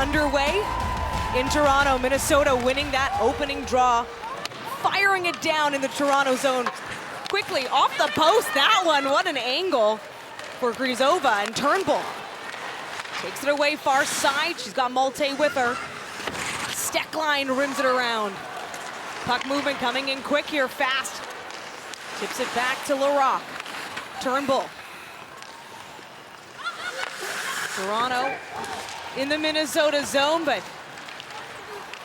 underway in Toronto. Minnesota winning that opening draw, firing it down in the Toronto zone. Quickly off the post, that one, what an angle for Grizova, and Turnbull takes it away far side. She's got Malte with her. Steckline rims it around. Puck movement coming in quick here, fast. Tips it back to Larocque. Turnbull. Toronto in the Minnesota zone, but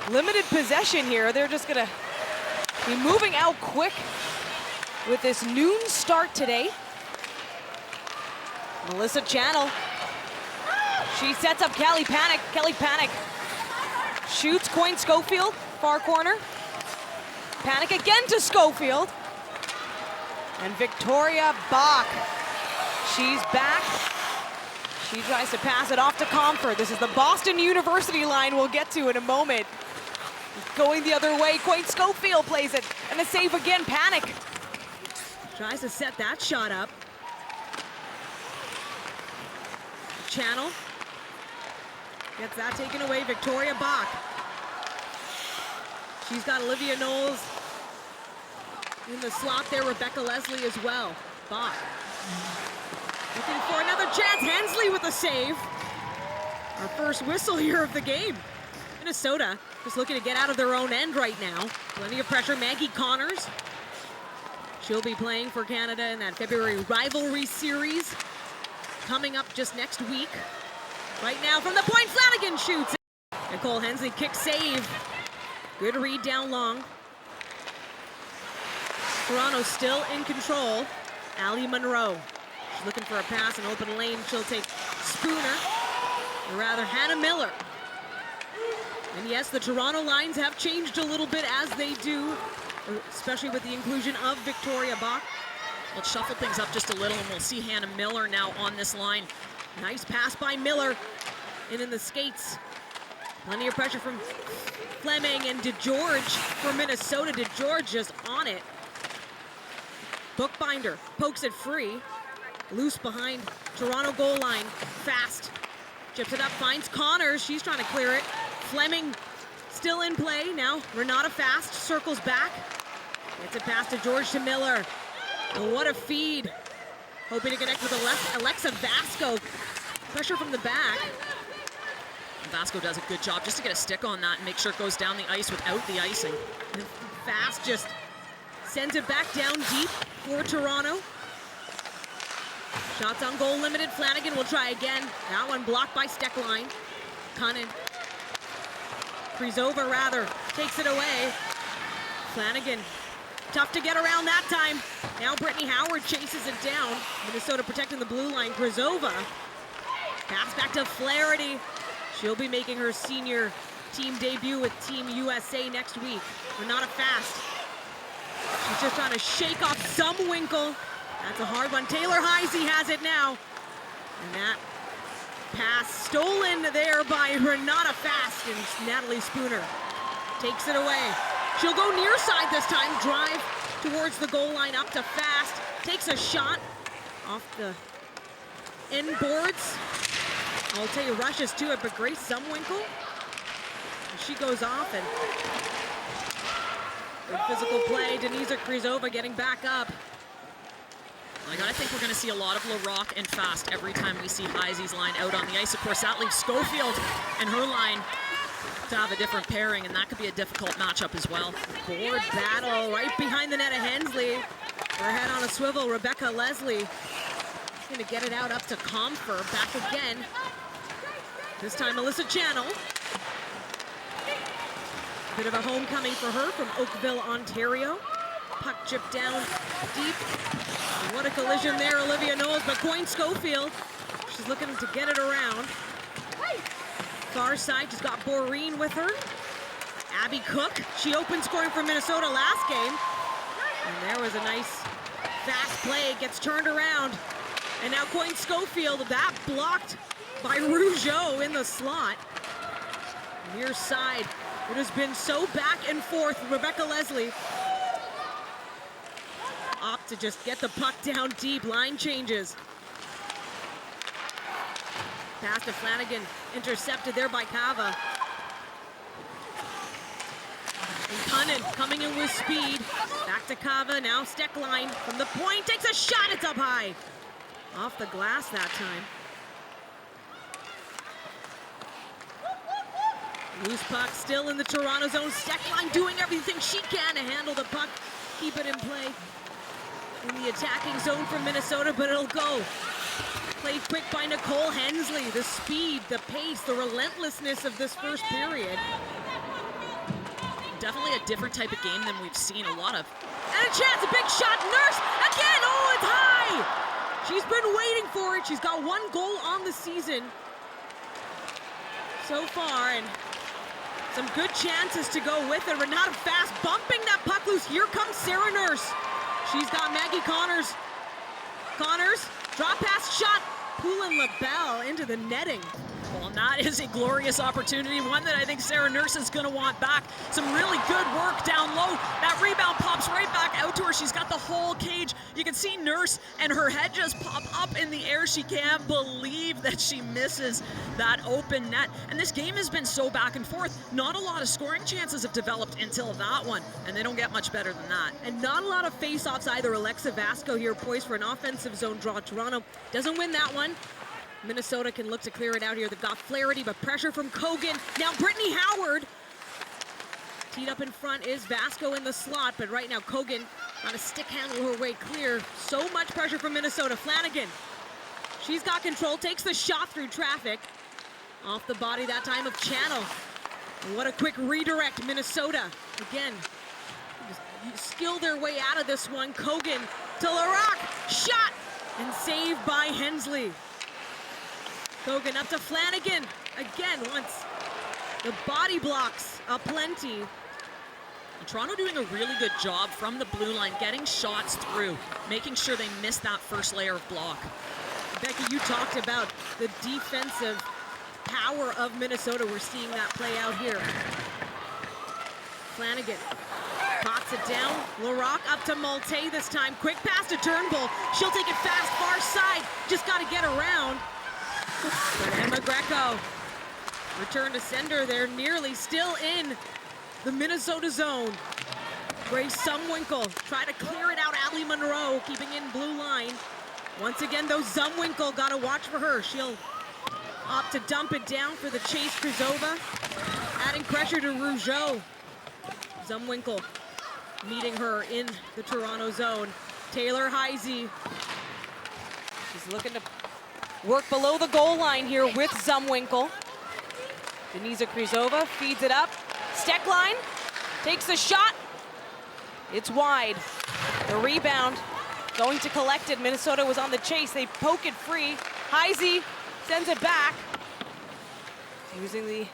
limited possession here. They're just gonna be moving out quick with this noon start today. Melissa Channel. She sets up Kelly Panic. Kelly Panic shoots Coyne Schofield, far corner. Panic again to Schofield. And Victoria Bach, she's back. She tries to pass it off to Comfort. This is the Boston University line we'll get to in a moment. Going the other way, Coyne Schofield plays it, and a save again, Panic. Tries to set that shot up. Channel gets that taken away, Victoria Bach. She's got Olivia Knowles in the slot there, Rebecca Leslie as well. Bach looking for another chance. Hensley with a save. Our first whistle here of the game. Minnesota just looking to get out of their own end right now. Plenty of pressure. Maggie Connors. She'll be playing for Canada in that February rivalry series coming up just next week. Right now from the point, Flanagan shoots. Nicole Hensley kick save. Good read down long. Toronto still in control. Allie Monroe. She's looking for a pass, an open lane. She'll take Spooner, or rather Hannah Miller. And yes, the Toronto lines have changed a little bit, as they do, especially with the inclusion of Victoria Bach. Let's shuffle things up just a little, and we'll see Hannah Miller now on this line. Nice pass by Miller. In the skates. Plenty of pressure from Fleming, and DeGeorge for Minnesota. DeGeorge just on it. Bookbinder pokes it free. Loose behind Toronto goal line. Fast. Chips it up, finds Connors. She's trying to clear it. Fleming still in play. Now Renata Fast circles back. Gets it past DeGeorge to Miller. Oh, what a feed. Hoping to connect with Alexa Vasco. Pressure from the back. Vasco does a good job just to get a stick on that and make sure it goes down the ice without the icing. And Fast just sends it back down deep for Toronto. Shots on goal limited. Flanagan will try again. That one blocked by Steckline. Grizova rather takes it away. Flanagan, tough to get around that time. Now Brittany Howard chases it down. Minnesota protecting the blue line. Grizova pass back to Flaherty. She'll be making her senior team debut with Team USA next week. Renata Fast. She's just trying to shake off Zumwinkle. That's a hard one. Taylor Heisey has it now. And that pass stolen there by Renata Fast, and Natalie Spooner takes it away. She'll go near side this time. Drive towards the goal line, up to Fast. Takes a shot off the end boards. Malte rushes to it, but Grace Zumwinkle, she goes off, and good physical play. Denisa Grizova getting back up. I gotta think we're gonna see a lot of Larocque and Fast every time we see Heisey's line out on the ice. Of course, that leaves Schofield and her line to have a different pairing, and that could be a difficult matchup as well. Board battle right behind the net of Hensley. Her head on a swivel, Rebecca Leslie. Gonna get it out up to Comfer, back again. This time Melissa Channel. Bit of a homecoming for her from Oakville, Ontario. Puck chipped down deep. And what a collision there, Olivia Knowles, but Coyne Schofield, she's looking to get it around. Far side, she's got Boreen with her. Abby Cook, she opened scoring for Minnesota last game. And there was a nice fast play, gets turned around. And now Coyne Schofield, that blocked by Rougeau in the slot. Near side, it has been so back and forth. Rebecca Leslie opt to just get the puck down deep. Line changes. Pass to Flanagan, intercepted there by Cava. And Cunnin coming in with speed. Back to Cava, now Steckline from the point, takes a shot, it's up high. Off the glass that time. Loose puck still in the Toronto zone. Steckline doing everything she can to handle the puck, keep it in play. In the attacking zone from Minnesota, but it'll go. Played quick by Nicole Hensley. The speed, the pace, the relentlessness of this first period. Definitely a different type of game than we've seen a lot of. And a chance, a big shot, Nurse again, oh, it's high! She's been waiting for it. She's got 1 goal on the season so far, and some good chances to go with it. Renata fast, bumping that puck loose. Here comes Sarah Nurse. She's got Maggie Connors. Connors, drop pass shot, Poulin LaBelle into the netting. Well, and that is a glorious opportunity, one that I think Sarah Nurse is going to want back. Some really good work down low. That rebound pops right back out to her. She's got the whole cage. You can see Nurse and her head just pop up in the air. She can't believe that she misses that open net. And this game has been so back and forth. Not a lot of scoring chances have developed until that one, and they don't get much better than that. And not a lot of face-offs either. Alexa Vasco here poised for an offensive zone draw. Toronto doesn't win that one. Minnesota can look to clear it out here. They've got Flaherty, but pressure from Kogan. Now Brittany Howard. Teed up in front is Vasco in the slot, but right now Kogan on a stick handle her way clear. So much pressure from Minnesota. Flanagan, she's got control, takes the shot through traffic. Off the body that time of Channel. And what a quick redirect, Minnesota. Again, just skill their way out of this one. Kogan to LaRock, shot, and saved by Hensley. Kogan up to Flanagan, again, once the body blocks aplenty. And Toronto doing a really good job from the blue line, getting shots through, making sure they miss that first layer of block. Becky, you talked about the defensive power of Minnesota. We're seeing that play out here. Flanagan pots it down. LaRock up to Malte this time. Quick pass to Turnbull. She'll take it fast, far side. Just got to get around. But Emma Greco, return to sender. They're nearly still in the Minnesota zone. Grace Zumwinkle try to clear it out. Allie Monroe keeping in blue line. Once again, though, Zumwinkle got to watch for her. She'll opt to dump it down for the chase. Krzyzova adding pressure to Rougeau. Zumwinkle meeting her in the Toronto zone. Taylor Heisey. She's looking to work below the goal line here with Zumwinkle. Denisa Krzyzova feeds it up. Steckline takes the shot. It's wide. The rebound going to collect it. Minnesota was on the chase. They poke it free. Heisey sends it back. Using the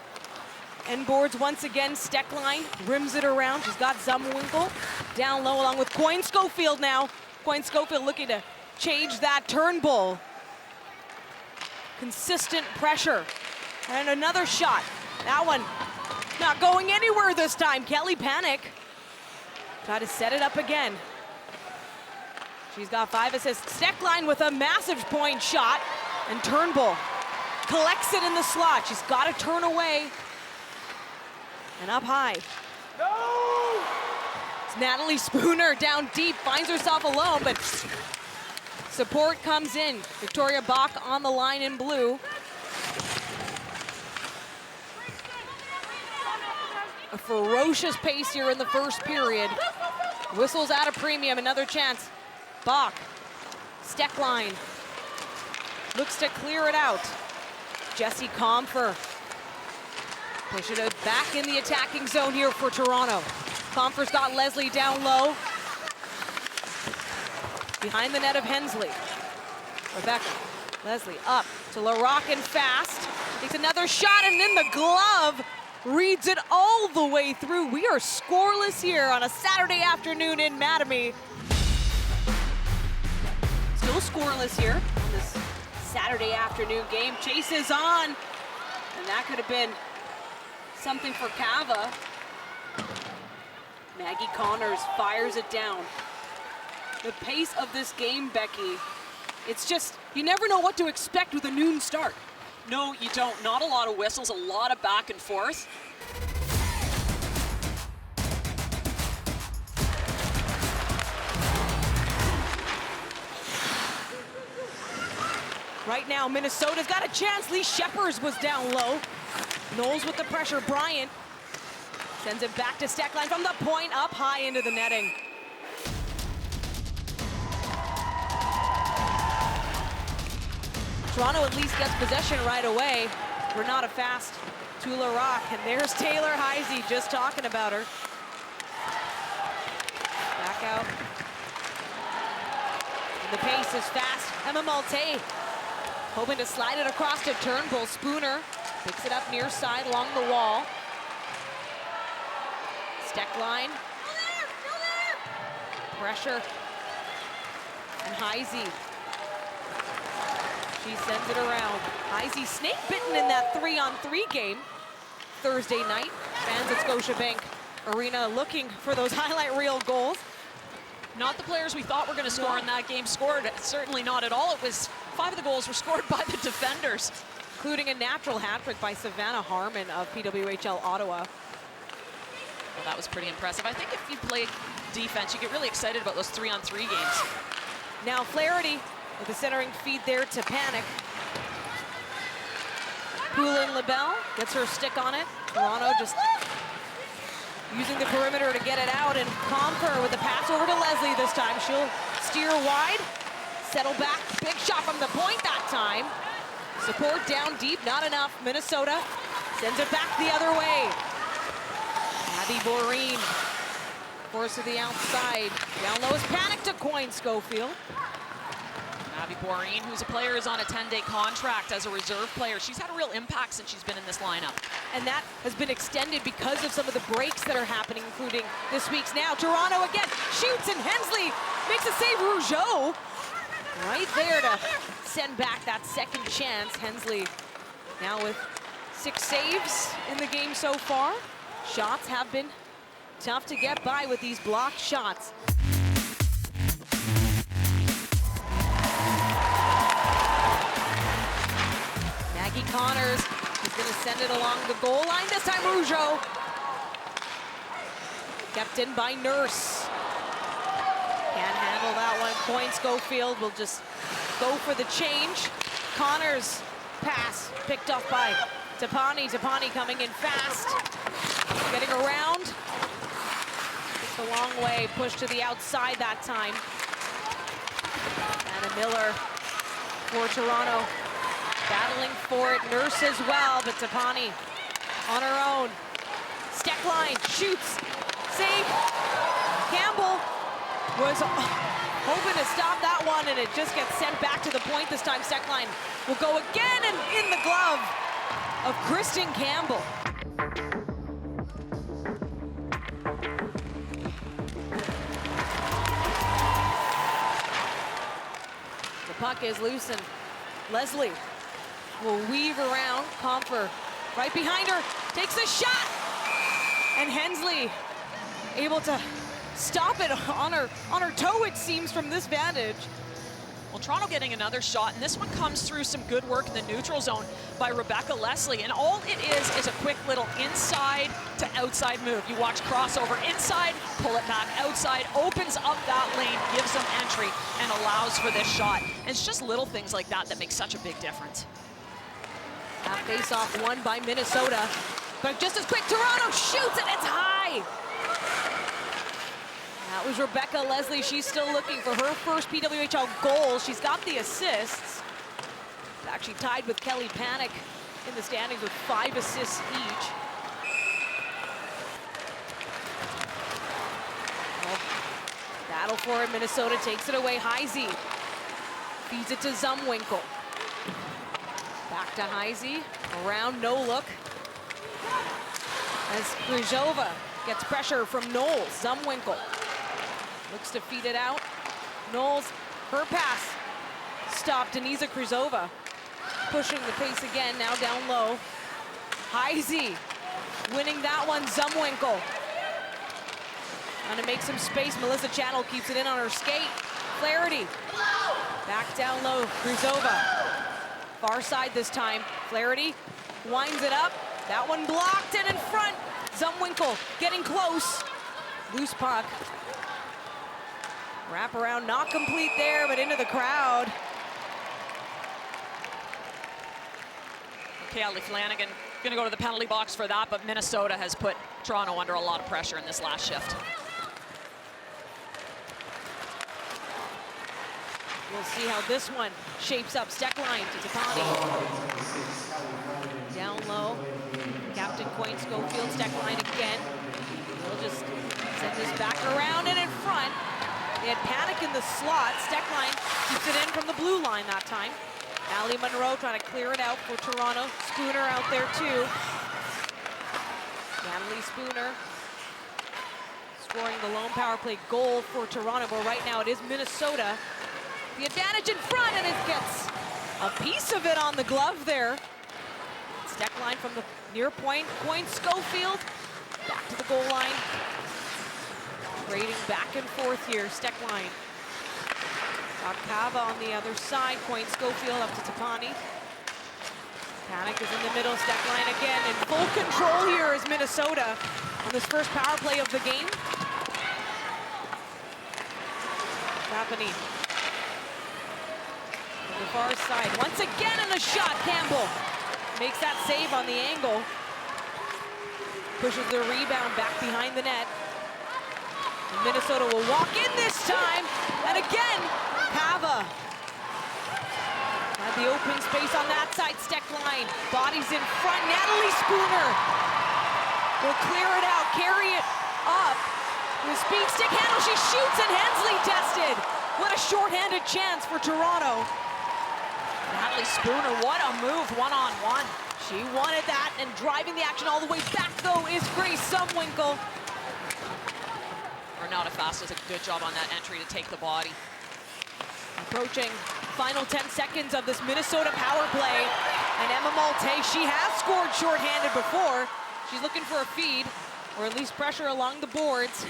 end boards once again. Steckline rims it around. She's got Zumwinkle down low along with Coyne Schofield now. Coyne Schofield looking to change that Turnbull. Consistent pressure. And another shot. That one not going anywhere this time. Kelly Panic try to set it up again. She's got 5 assists. Steckline with a massive point shot. And Turnbull collects it in the slot. She's got to turn away. And up high. No! It's Natalie Spooner down deep, finds herself alone, but support comes in. Victoria Bach on the line in blue. A ferocious pace here in the first period. Whistles at a premium, another chance. Bach, Steckline, looks to clear it out. Jessie Comfer. Push it back in the attacking zone here for Toronto. Comfer's got Leslie down low. Behind the net of Hensley. Rebecca, Leslie up to LaRock and fast. Takes another shot and in the glove. Reads it all the way through. We are scoreless here on a Saturday afternoon in Mattamy. Still scoreless here on this Saturday afternoon game. Chase is on. And that could have been something for Cava. Maggie Connors fires it down. The pace of this game, Becky, it's just, you never know what to expect with a noon start. No, you don't. Not a lot of whistles, a lot of back and forth. Right now, Minnesota's got a chance. Lee Sheppers was down low. Knowles with the pressure. Bryant sends it back to Steckline from the point, up high into the netting. Toronto at least gets possession right away. We're not a fast Tula Rock, and there's Taylor Heisey just talking about her. Back out. And the pace is fast. Emma Malte hoping to slide it across to Turnbull. Spooner picks it up near side along the wall. Steckline. Pressure. And Heisey. She sends it around. Heisey snake bitten in that 3-on-3 game Thursday night. Fans at Scotiabank Arena looking for those highlight reel goals. Not the players we thought were going to score in that game scored. Certainly not at all. It was 5 of the goals were scored by the defenders, including a natural hat trick by Savannah Harmon of PWHL Ottawa. Well, that was pretty impressive. I think if you play defense, you get really excited about those 3-on-3 games. Now Flaherty with a centering feed there to Panic. Poulin LaBelle gets her stick on it. Toronto just using the perimeter to get it out, and Comfer with a pass over to Leslie this time. She'll steer wide, settle back, big shot from the point that time. Support down deep, not enough. Minnesota sends it back the other way. Abby Boreen, force to the outside. Down low is Panic to Coyne Schofield. Abby Boreen, who's a player, is on a 10-day contract as a reserve player. She's had a real impact since she's been in this lineup. And that has been extended because of some of the breaks that are happening, including this week's now. Toronto again shoots, and Hensley makes a save. Rougeau right there to send back that second chance. Hensley now with 6 saves in the game so far. Shots have been tough to get by with these blocked shots. Maggie Connors is going to send it along the goal line. This time Rougeau. Kept in by Nurse. Can't handle that one. Coyne Schofield will just go for the change. Connors pass picked off by Tapani. Tapani coming in fast. Getting around. It's a long way. Push to the outside that time. Anna Miller for Toronto. Battling for it, Nurse as well, but Tapani on her own. Steckline shoots, save. Campbell was hoping to stop that one, and it just gets sent back to the point this time. Steckline will go again, and in the glove of Kristen Campbell. The puck is loose, and Leslie will weave around. Comfer right behind her, takes a shot, and Hensley able to stop it on her toe, it seems, from this vantage. Well, Toronto getting another shot, and this one comes through some good work in the neutral zone by Rebecca Leslie, and all it is a quick little inside to outside move. You watch crossover inside, pull it back outside, opens up that lane, gives them entry, and allows for this shot. And it's just little things like that that make such a big difference. That face-off won by Minnesota, but just as quick, Toronto shoots, and it's high. That was Rebecca Leslie. She's still looking for her first PWHL goal. She's got the assists. Actually tied with Kelly Panic in the standings with 5 assists each. Well, battle for it. Minnesota takes it away. Heisey feeds it to Zumwinkle. Back to Heisey, around, no look. As Krzyzova gets pressure from Knowles. Zumwinkle looks to feed it out. Knowles, her pass stopped. Denisa Krzyzova pushing the pace again, now down low. Heisey winning that one. Zumwinkle trying to make some space. Melissa Channel keeps it in on her skate. Flaherty back down low. Krzyzova Far side this time. Flaherty winds it up. That one blocked and in front. Zumwinkle getting close. Loose puck. Wrap around, not complete there, but into the crowd. Kaylee Flanagan gonna go to the penalty box for that, but Minnesota has put Toronto under a lot of pressure in this last shift. We'll see how this one shapes up. Steckline to Tapani. Down low. Captain Coyne Schofield, Steckline again. They'll just send this back around and in front. They had panic in the slot. Steckline keeps it in from the blue line that time. Allie Monroe trying to clear it out for Toronto. Spooner out there too. Natalie Spooner scoring the lone power play goal for Toronto, but right now it is Minnesota. The advantage in front, and it gets a piece of it on the glove there. Steckline from the near point. Coyne Schofield back to the goal line. Trading back and forth here. Steckline. Got Cava on the other side. Coyne Schofield up to Tapani. Panic is in the middle. Steckline again in full control here is Minnesota on this first power play of the game. Tapani. The far side. Once again in the shot, Campbell makes that save on the angle. Pushes the rebound back behind the net. And Minnesota will walk in this time. And again, Cava had the open space on that side. Steckline, bodies in front. Natalie Spooner will clear it out, carry it up. With speed stick handle, she shoots and Hensley tested. What a shorthanded chance for Toronto. Natalie Spooner, what a move, one-on-one. She wanted that, and driving the action all the way back, though, is Grace Zumwinkle. Renata Fast does a good job on that entry to take the body. Approaching final 10 seconds of this Minnesota power play. And Emma Malte, she has scored shorthanded before. She's looking for a feed, or at least pressure along the boards.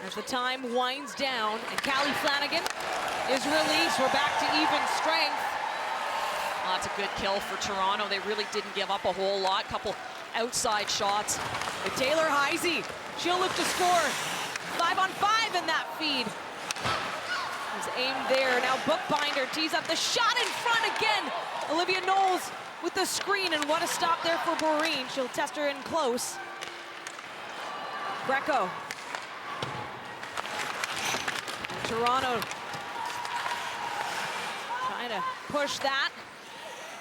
As the time winds down, and Callie Flanagan is released. We're back to even strength. That's a good kill for Toronto. They really didn't give up a whole lot. Couple outside shots. But Taylor Heisey, she'll look to score 5-on-5 in that feed. Is aimed there. Now Bookbinder tees up the shot in front again. Olivia Knowles with the screen, and what a stop there for Boreen. She'll test her in close. Greco. Toronto trying to push that.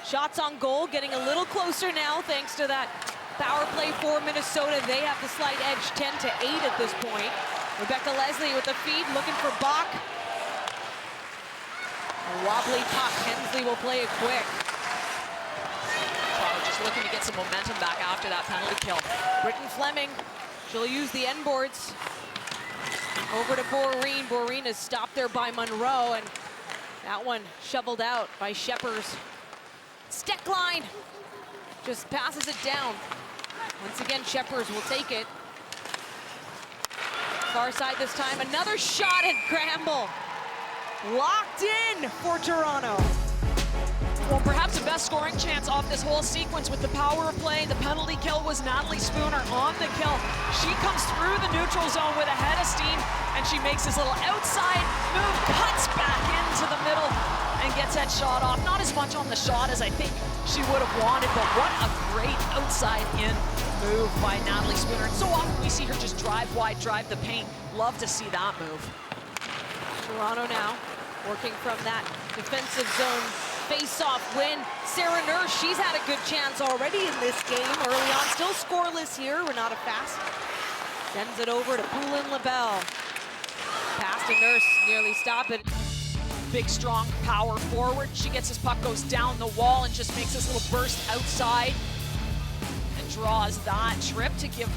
Shots on goal, getting a little closer now thanks to that power play for Minnesota. They have the slight edge, 10-8 at this point. Rebecca Leslie with the feed, looking for Bach. A wobbly puck, Hensley will play it quick. Toronto just looking to get some momentum back after that penalty kill. Britton Fleming, she'll use the end boards. Over to Boreen. Boreen is stopped there by Monroe, and that one shoveled out by Scheppers. Steckline just passes it down. Once again, Scheppers will take it. Far side this time, another shot at Granville. Locked in for Toronto. Well, perhaps the best scoring chance off this whole sequence with the power play. The penalty kill was Natalie Spooner on the kill. She comes through the neutral zone with a head of steam, and she makes this little outside move, cuts back into the middle, and gets that shot off. Not as much on the shot as I think she would have wanted, but what a great outside-in move by Natalie Spooner. And so often we see her just drive wide, drive the paint. Love to see that move. Toronto now working from that defensive zone face-off win. Sarah Nurse, she's had a good chance already in this game early on. Still scoreless here. Renata Fast sends it over to Poulin LaBelle. Pass to Nurse, nearly stop it. Big, strong power forward. She gets this puck, goes down the wall, and just makes this little burst outside and draws that trip to give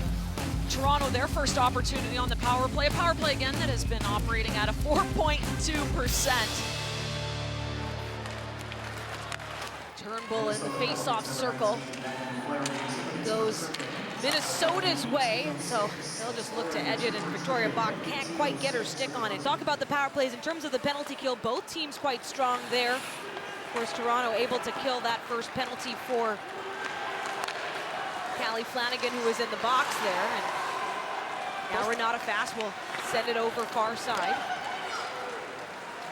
Toronto their first opportunity on the power play. A power play, again, that has been operating at a 4.2%. Turnbull in the face-off circle goes Minnesota's way, so they'll just look to edge it, and Victoria Bach can't quite get her stick on it. Talk about the power plays in terms of the penalty kill. Both teams quite strong there. Of course, Toronto able to kill that first penalty for Callie Flanagan, who was in the box there. And now Renata Fast will send it over far side.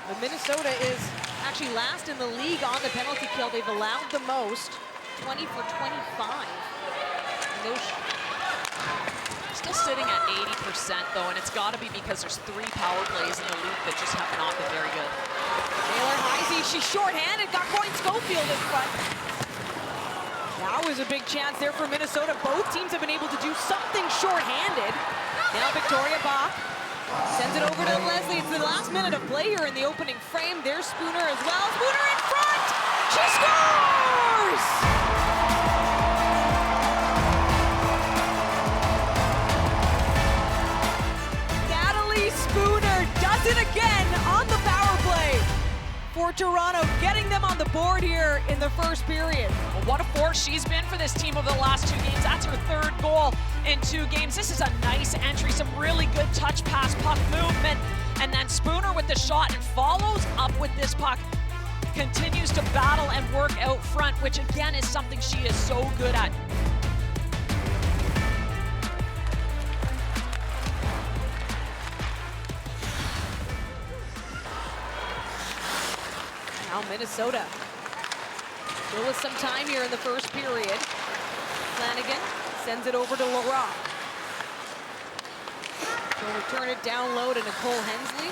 But Minnesota is actually last in the league on the penalty kill. They've allowed the most, 20 for 25. And those Still sitting at 80% though, and it's got to be because there's 3 power plays in the league that just have not been very good. Taylor Heisey, she's shorthanded, got Coyne Schofield in front. That was a big chance there for Minnesota. Both teams have been able to do something shorthanded. Now Victoria Bach sends it over to Leslie. It's the last minute of play here in the opening frame. There's Spooner as well. Spooner in front! She scores! Spooner does it again on the power play for Toronto, getting them on the board here in the first period. Well, what a force she's been for this team over the last 2 games. That's her 3rd goal in 2 games. This is a nice entry, some really good touch pass, puck movement, and then Spooner with the shot and follows up with this puck. Continues to battle and work out front, which again is something she is so good at. Now Minnesota still with some time here in the first period. Flanagan sends it over to Leroy. She'll return it down low to Nicole Hensley.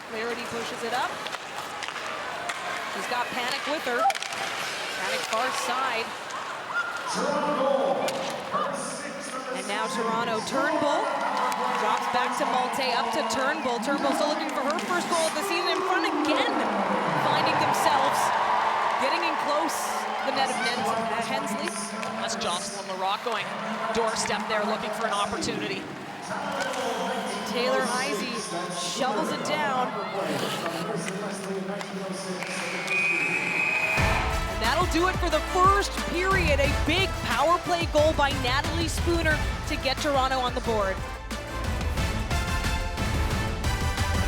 Clarity pushes it up. She's got Panic with her. Panic far side. And now Toronto. Turnbull drops back to Malte, up to Turnbull. Turnbull still looking for her first goal of the season, in front again. Finding themselves, getting in close. The net of Hensley. That's Jocelyn Larocque going doorstep there, looking for an opportunity. Taylor Heisey shovels it down. And that'll do it for the first period. A big power play goal by Natalie Spooner to get Toronto on the board.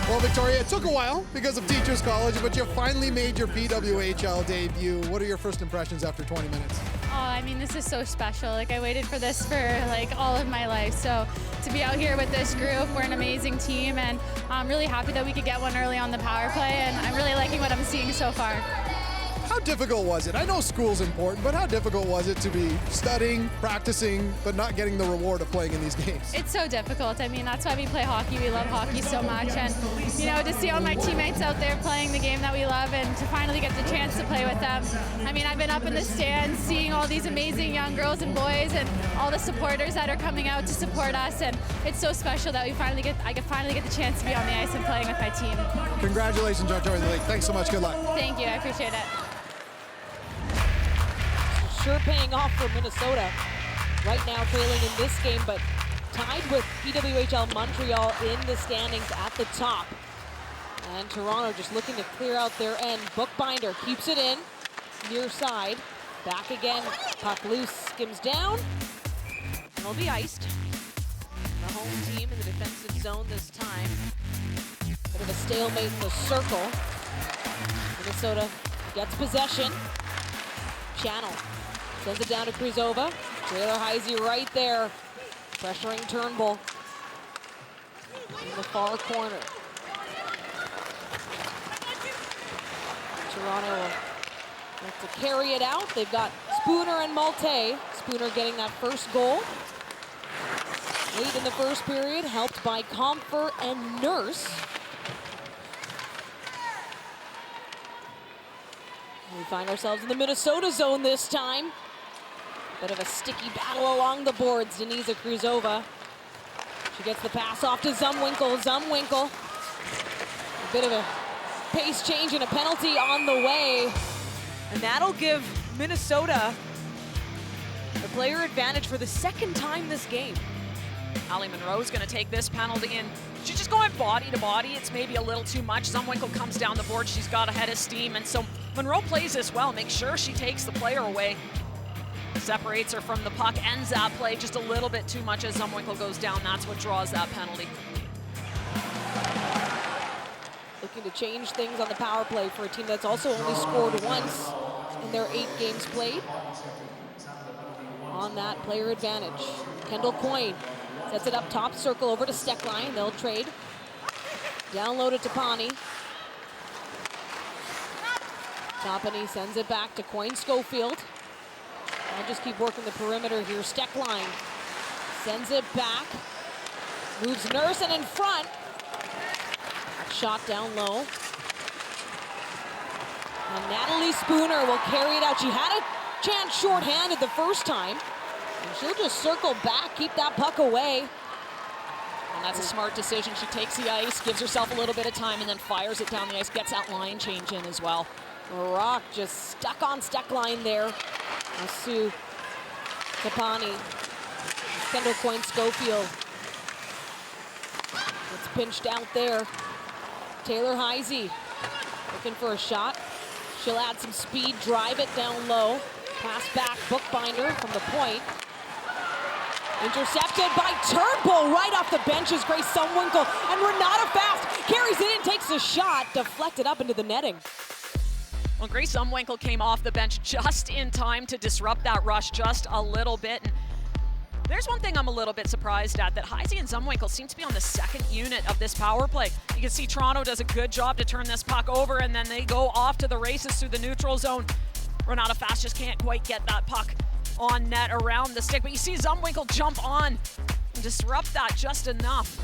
Well, Victoria, it took a while because of Teachers College, but you finally made your PWHL debut. What are your first impressions after 20 minutes? Oh, I mean, this is so special. Like, I waited for this for like all of my life. So to be out here with this group, we're an amazing team, and I'm really happy that we could get one early on the power play, and I'm really liking what I'm seeing so far. How difficult was it? I know school's important, but how difficult was it to be studying, practicing, but not getting the reward of playing in these games? It's so difficult. I mean, that's why we play hockey. We love hockey so much. And, you know, to see all my teammates out there playing the game that we love and to finally get the chance to play with them. I mean, I've been up in the stands seeing all these amazing young girls and boys and all the supporters that are coming out to support us. And it's so special that I can finally get the chance to be on the ice and playing with my team. Congratulations on joining the league. Thanks so much. Good luck. Thank you. I appreciate it. Sure paying off for Minnesota. Right now trailing in this game, but tied with PWHL Montreal in the standings at the top. And Toronto just looking to clear out their end. Bookbinder keeps it in, near side. Back again, puck loose, skims down. And will be iced. The home team in the defensive zone this time. Bit of a stalemate in the circle. Minnesota gets possession. Channel sends it down to Kruzova. Taylor Heisey right there, pressuring Turnbull in the far corner. Toronto will have to carry it out. They've got Spooner and Malte. Spooner getting that first goal. Late in the first period, helped by Comfer and Nurse. We find ourselves in the Minnesota zone this time. Bit of a sticky battle along the boards. Denisa Kruzova. She gets the pass off to Zumwinkle. Zumwinkle. A bit of a pace change and a penalty on the way. And that'll give Minnesota a player advantage for the second time this game. Ali Monroe's going to take this penalty, and she's just going body to body. It's maybe a little too much. Zumwinkle comes down the board. She's got a head of steam, and so Monroe plays this well. Makes sure she takes the player away. Separates her from the puck, ends that play just a little bit too much as Zumwinkle goes down. That's what draws that penalty. looking to change things on the power play for a team that's also only scored once in their 8 games played. On that player advantage, Kendall Coyne sets it up top circle over to Steckline. They'll trade. Down low to Tapani. Tapani sends it back to Coyne Schofield. I'll just keep working the perimeter here. Steckline sends it back. Moves Nurse and in front. Shot down low. And Natalie Spooner will carry it out. She had a chance shorthanded the first time. And she'll just circle back, keep that puck away. And that's a smart decision. She takes the ice, gives herself a little bit of time, and then fires it down the ice, gets that line change in as well. Rock just stuck on Steckline there. Sue Tapani. Kendall Coyne Schofield. It's pinched out there. Taylor Heisey looking for a shot. She'll add some speed, drive it down low. Pass back, Bookbinder from the point. Intercepted by Turnbull right off the benches. Grace Sumwinkle and Renata Fast carries it in, takes a shot, deflected up into the netting. Well, Grace Sumwinkle came off the bench just in time to disrupt that rush just a little bit. And there's one thing I'm a little bit surprised at, that Heisey and Sumwinkle seem to be on the second unit of this power play. You can see Toronto does a good job to turn this puck over, and then they go off to the races through the neutral zone. Renata Fast just can't quite get that puck on net around the stick, but you see Zumwinkle jump on and disrupt that just enough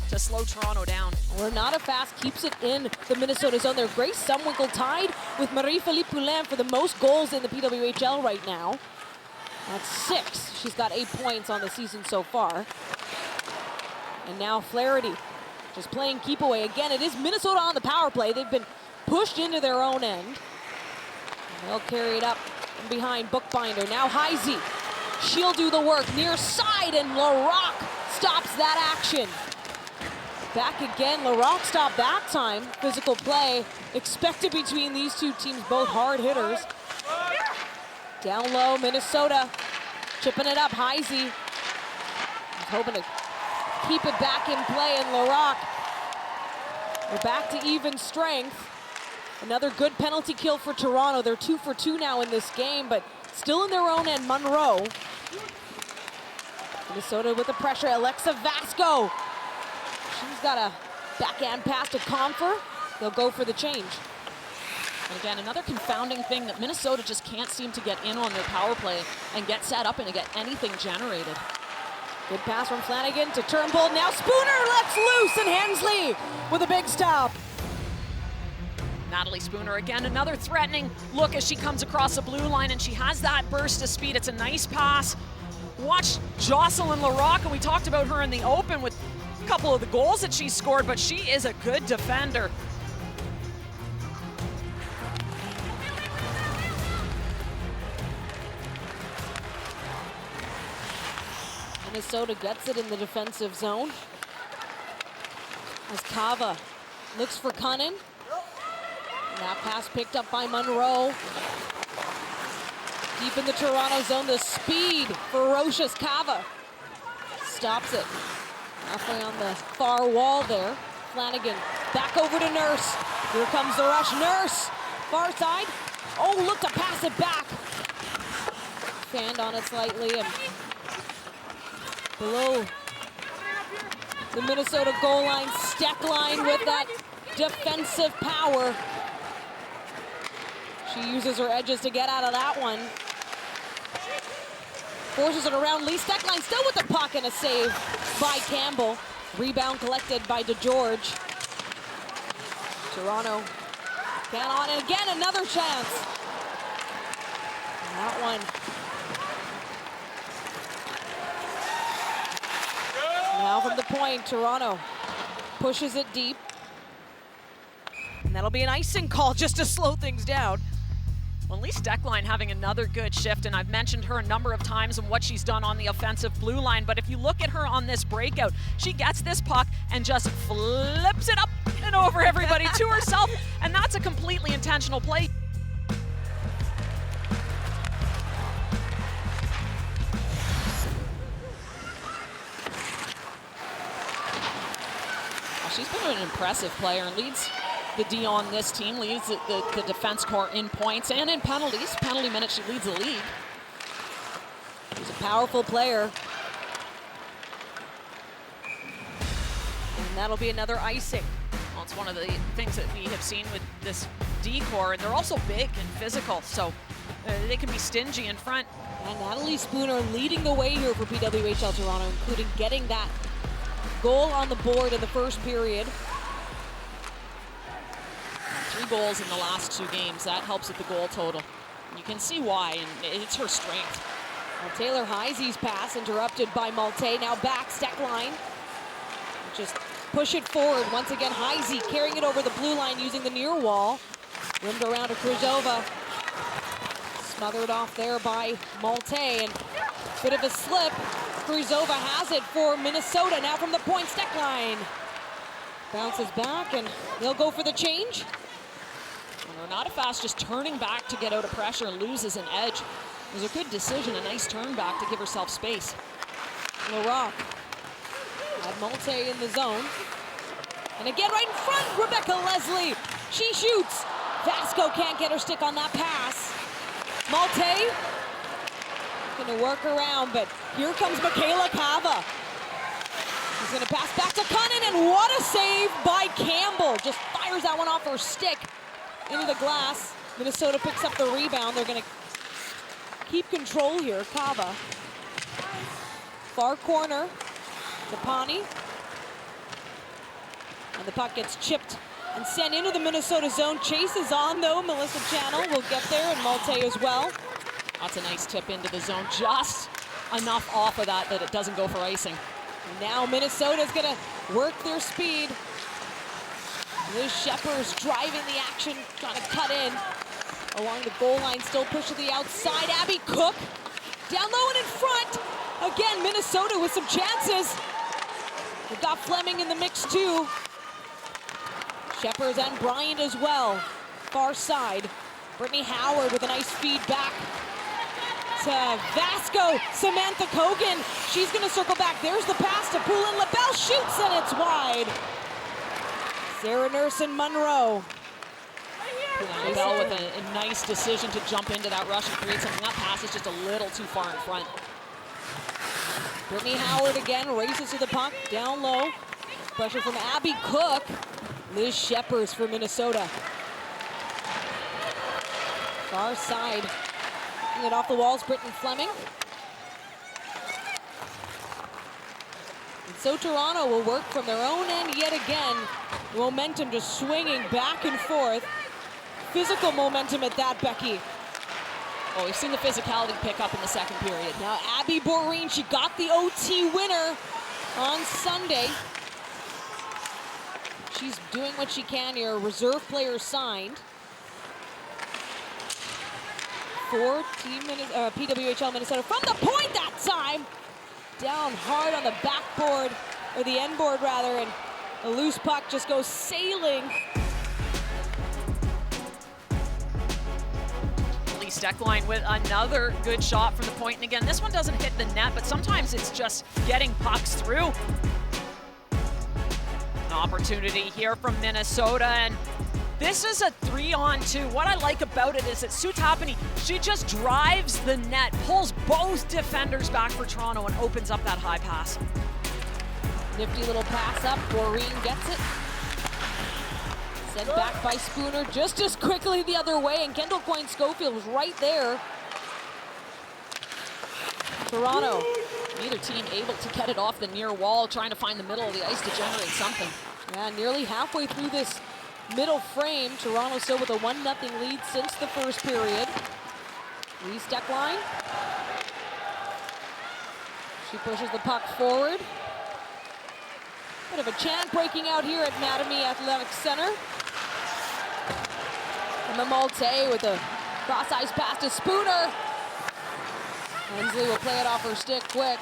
to slow Toronto down. Renata Fast keeps it in the Minnesota zone there. Grace Sumwinkle tied with Marie-Philippe Poulin for the most goals in the PWHL right now. That's 6. She's got 8 points on the season so far. And now Flaherty just playing keep away. Again, it is Minnesota on the power play. They've been pushed into their own end. And they'll carry it up from behind Bookbinder. Now Heisey. She'll do the work near side, and LaRock stops that action. Back again, LaRock stopped that time. Physical play expected between these two teams, both hard hitters. Down low, Minnesota chipping it up. Heisey hoping to keep it back in play, and LaRock, we're back to even strength. Another good penalty kill for Toronto. They're 2 for 2 now in this game, but still in their own end. Monroe. Minnesota with the pressure. Alexa Vasco. She's got a backhand pass to Comfer. They'll go for the change. And again, another confounding thing that Minnesota just can't seem to get in on their power play and get set up and to get anything generated. Good pass from Flanagan to Turnbull. Now Spooner lets loose, and Hensley with a big stop. Natalie Spooner again, another threatening look as she comes across the blue line, and she has that burst of speed. It's a nice pass. Watch Jocelyn LaRock, and we talked about her in the open with a couple of the goals that she scored, but she is a good defender. Minnesota gets it in the defensive zone. As Kava looks for Cunnin. That pass picked up by Monroe. Deep in the Toronto zone, the speed, ferocious Kava. Stops it. Halfway on the far wall there. Flanagan back over to Nurse. Here comes the rush. Nurse, far side. Oh, look to pass it back. Fanned on it slightly, and below the Minnesota goal line, Steckline with that defensive power. She uses her edges to get out of that one. Forces it around. Lee Steckline still with the puck, and a save by Campbell. Rebound collected by DeGeorge. Toronto can on, and again another chance. And that one. Now from the point, Toronto pushes it deep. And that'll be an icing call just to slow things down. Well, Lee Steckline having another good shift, and I've mentioned her a number of times and what she's done on the offensive blue line, but if you look at her on this breakout, she gets this puck and just flips it up and over everybody to herself, and that's a completely intentional play. She's been an impressive player and leads the D on this team, leads the defense corps in points and in penalties. Penalty minutes, she leads the league. She's a powerful player. And that'll be another icing. Well, it's one of the things that we have seen with this D corps, and they're also big and physical, so they can be stingy in front. And Natalie Spooner leading the way here for PWHL Toronto, including getting that goal on the board in the first period. 3 goals in the last 2 games. That helps with the goal total. You can see why, and it's her strength. Well, Taylor Heisey's pass interrupted by Malte. Now back, Steckline. Just push it forward. Once again, Heisey carrying it over the blue line using the near wall. Rimmed around to Krzyzova. Smothered off there by Malte, and bit of a slip. Krzyzova has it for Minnesota. Now from the point, Steckline. Bounces back, and they'll go for the change. Renata Fast just turning back to get out of pressure and loses an edge. It was a good decision, a nice turn back to give herself space. Larock had Malte in the zone. And again right in front, Rebecca Leslie. She shoots. Vasco can't get her stick on that pass. Malte gonna work around, but here comes Michaela Cava. She's gonna pass back to Cunnin, and what a save by Campbell. Just fires that one off her stick into the glass. Minnesota picks up the rebound. They're gonna keep control here. Cava. Far corner to Pani. And the puck gets chipped and sent into the Minnesota zone. Chase is on though. Melissa Channel will get there, and Malte as well. That's a nice tip into the zone. Just enough off of that it doesn't go for icing. And now Minnesota's gonna work their speed. Liz Shepard's driving the action, trying to cut in along the goal line, still push to the outside. Abby Cook down low and in front. Again, Minnesota with some chances. We've got Fleming in the mix too. Shepard and Bryant as well. Far side. Brittany Howard with a nice feed back to Vasco. Samantha Kogan, she's gonna circle back. There's the pass to Poulin. LaBelle shoots and it's wide. Sarah Nurse and Monroe. LaBelle with a nice decision to jump into that rush and create something. That pass is just a little too far in front. Brittany Howard again races to the puck, down low. Pressure from Abby Cook. Liz Shepard for Minnesota. Far side. Getting it off the walls, Britton Fleming. And so Toronto will work from their own end yet again. Momentum just swinging back and forth. Physical momentum at that, Becky. Well, we've seen the physicality pick up in the second period. Now Abby Boreen, she got the OT winner on Sunday. She's doing what she can here. Reserve player signed. 4 team PWHL Minnesota from the point that time. Down hard on the backboard, or the end board rather, and a loose puck just goes sailing. Steckline with another good shot from the point. And again, this one doesn't hit the net, but sometimes it's just getting pucks through. An opportunity here from Minnesota, and this is a 3-on-2. What I like about it is that Sue Tapani, she just drives the net, pulls both defenders back for Toronto, and opens up that high pass. Nifty little pass up, Boreen gets it. Sent back by Spooner just as quickly the other way, and Kendall Coyne-Schofield was right there. Toronto. Neither team able to get it off the near wall, trying to find the middle of the ice to generate something. Yeah, nearly halfway through this middle frame. Toronto still with a 1-0 lead since the first period. Lee Steckline. She pushes the puck forward. Bit of a chant breaking out here at Mattamy Athletic Center. And the Malte with a cross-ice pass to Spooner. Hensley will play it off her stick quick.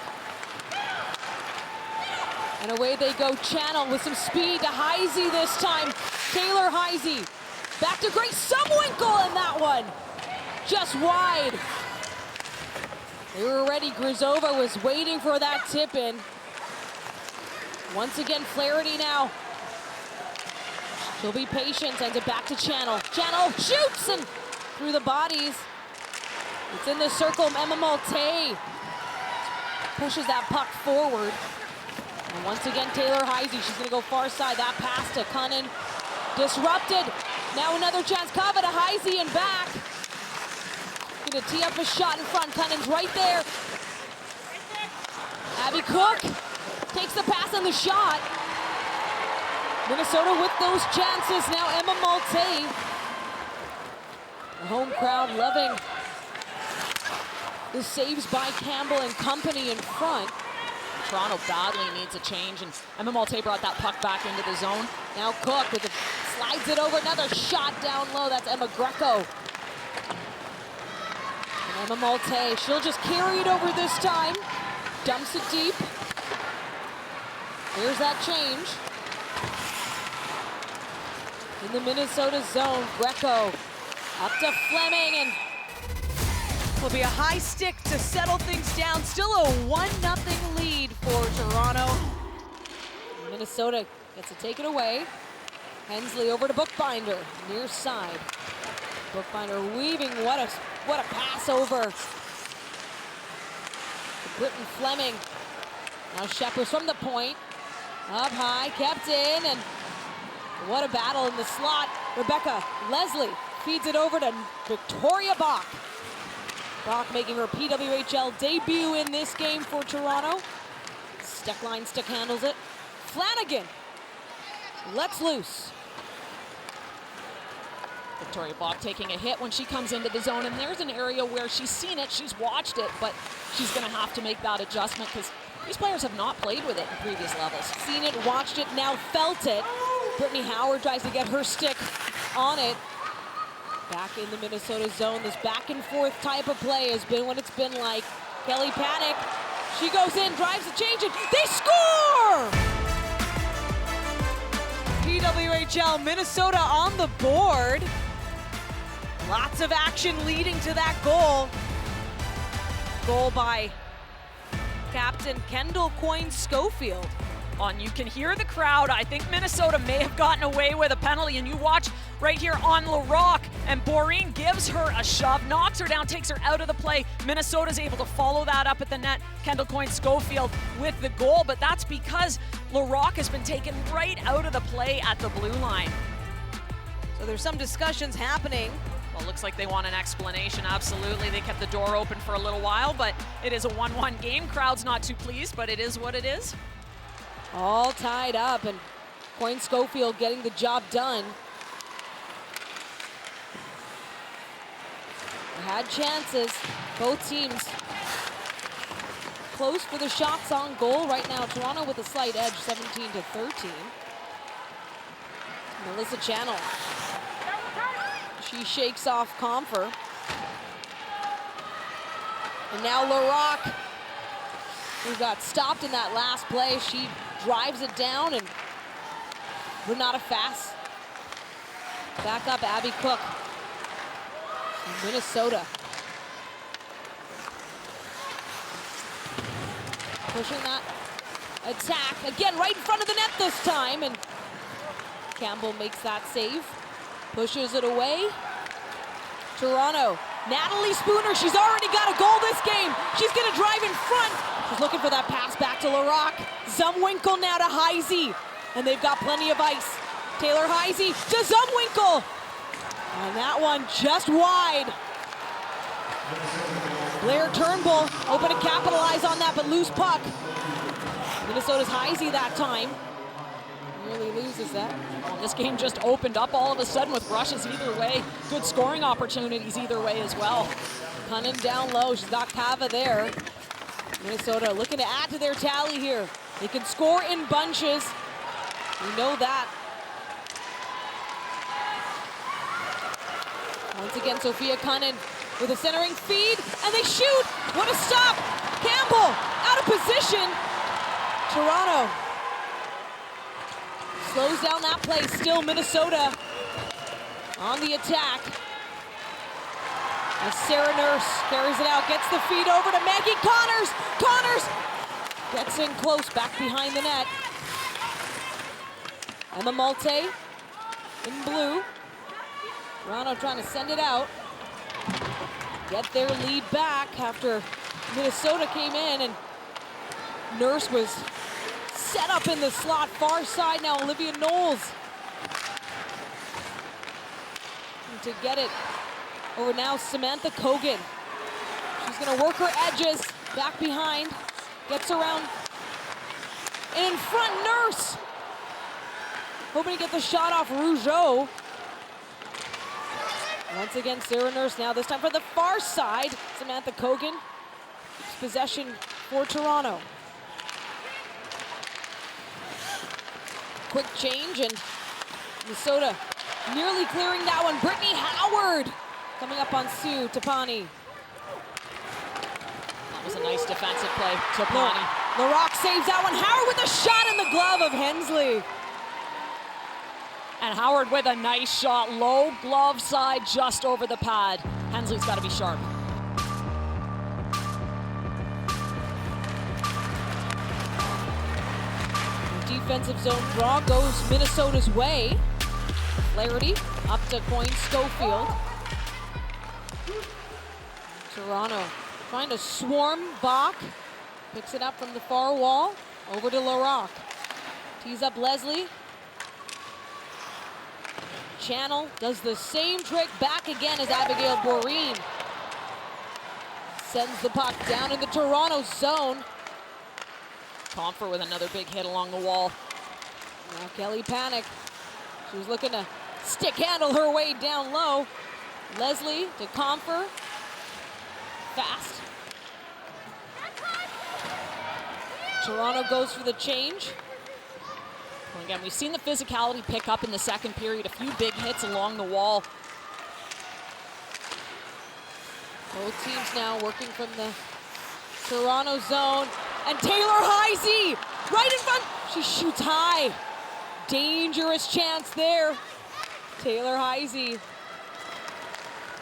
And away they go, Channel with some speed to Heisey this time. Taylor Heisey. Back to Grace Sumwinkle, and that one just wide. They were ready. Grzova was waiting for that tip in. Once again, Flaherty now She'll be patient, sends it back to Channel. Channel shoots and through the bodies. It's in the circle. Emma Malte pushes that puck forward. And once again, Taylor Heisey, she's gonna go far side. That pass to Cunnin, disrupted. Now another chance, Kava to Heisey and back. Gonna tee up a shot in front, Cunning's right there. Abby Cook takes the pass and the shot. Minnesota with those chances. Now Emma Malte. The home crowd loving the saves by Campbell and company in front. Toronto badly needs a change, and Emma Malte brought that puck back into the zone. Now Cook with slides it over, another shot down low. That's Emma Greco. And Emma Malte, she'll just carry it over this time. Dumps it deep. Here's that change. In the Minnesota zone, Greco up to Fleming, and Will be a high stick to settle things down. Still a 1-0 lead for Toronto. Minnesota gets to take it away. Hensley over to Bookbinder, near side. Bookbinder weaving, what a pass over to Britton Fleming. Now Sheppers from the point, up high, kept in, and what a battle in the slot. Rebecca Leslie feeds it over to Victoria Bach. Bach making her PWHL debut in this game for Toronto. Steckline stick handles it. Flanagan lets loose. Victoria Bach taking a hit when she comes into the zone, and there's an area where she's seen it, she's watched it, but she's gonna have to make that adjustment because these players have not played with it in previous levels. Seen it, watched it, now felt it. Brittany Howard tries to get her stick on it. Back in the Minnesota zone, this back and forth type of play has been what it's been like. Kelly Panic, she goes in, drives the change, and they score! PWHL Minnesota on the board. Lots of action leading to that goal. Goal by captain Kendall Coyne-Schofield. And you can hear the crowd. I think Minnesota may have gotten away with a penalty, and you watch right here on LaRocque, and Boreen gives her a shove, knocks her down, takes her out of the play. Minnesota's able to follow that up at the net. Kendall Coyne-Schofield with the goal, but that's because LaRocque has been taken right out of the play at the blue line. So there's some discussions happening. Well, looks like they want an explanation. Absolutely, they kept the door open for a little while, but it is a 1-1 game. Crowd's not too pleased, but it is what it is. All tied up, and Coyne-Schofield getting the job done. They had chances, both teams close for the shots on goal right now. Toronto with a slight edge, 17-13. Melissa Channel, she shakes off Comfer. And now LaRocque, who got stopped in that last play, she drives it down, and Renata Fass. Back up Abby Cook. Minnesota. Pushing that attack. Again, right in front of the net this time, and Campbell makes that save. Pushes it away. Toronto. Natalie Spooner, she's already got a goal this game. She's gonna drive in front. She's looking for that pass back to LaRocque. Zumwinkle now to Heisey, and they've got plenty of ice. Taylor Heisey to Zumwinkle, and that one just wide. Blair Turnbull hoping to capitalize on that, but loose puck. Minnesota's Heisey that time. Nearly loses that. This game just opened up all of a sudden with rushes either way. Good scoring opportunities either way as well. Cunnin down low, she's got Kava there. Minnesota looking to add to their tally here. They can score in bunches. We know that. Once again, Sophia Cunnin with a centering feed, and they shoot! What a stop! Campbell out of position. Toronto slows down that play. Still Minnesota on the attack. As Sarah Nurse carries it out, gets the feed over to Maggie Connors. Connors gets in close, back behind the net. Emma Malte in blue. Toronto trying to send it out. Get their lead back after Minnesota came in, and Nurse was set up in the slot far side. Now Olivia Knowles to get it over now. Samantha Kogan. She's gonna work her edges back behind, gets around and in front. Nurse hoping to get the shot off Rougeau. Once again, Sarah Nurse now, this time for the far side. Samantha Kogan keeps possession for Toronto. Quick change, and Minnesota nearly clearing that one. Brittany Howard coming up on Sue Tapani. That was a nice defensive play. Tapani. LaRock saves that one. Howard with a shot in the glove of Hensley. And Howard with a nice shot. Low glove side just over the pad. Hensley's got to be sharp. Defensive zone draw goes Minnesota's way. Flaherty up to Coyne Schofield. Toronto trying to swarm Bach. Picks it up from the far wall. Over to LaRock. Tees up Leslie. Channel does the same trick back again as Abigail Boreen. Sends the puck down in the Toronto zone. Comfer with another big hit along the wall. Now Kelly Panic. She was looking to stick handle her way down low. Leslie to Comfer. Fast. Toronto goes for the change. Well, again, we've seen the physicality pick up in the second period. A few big hits along the wall. Both teams now working from the Toronto zone. And Taylor Heisey right in front. She shoots high. Dangerous chance there. Taylor Heisey.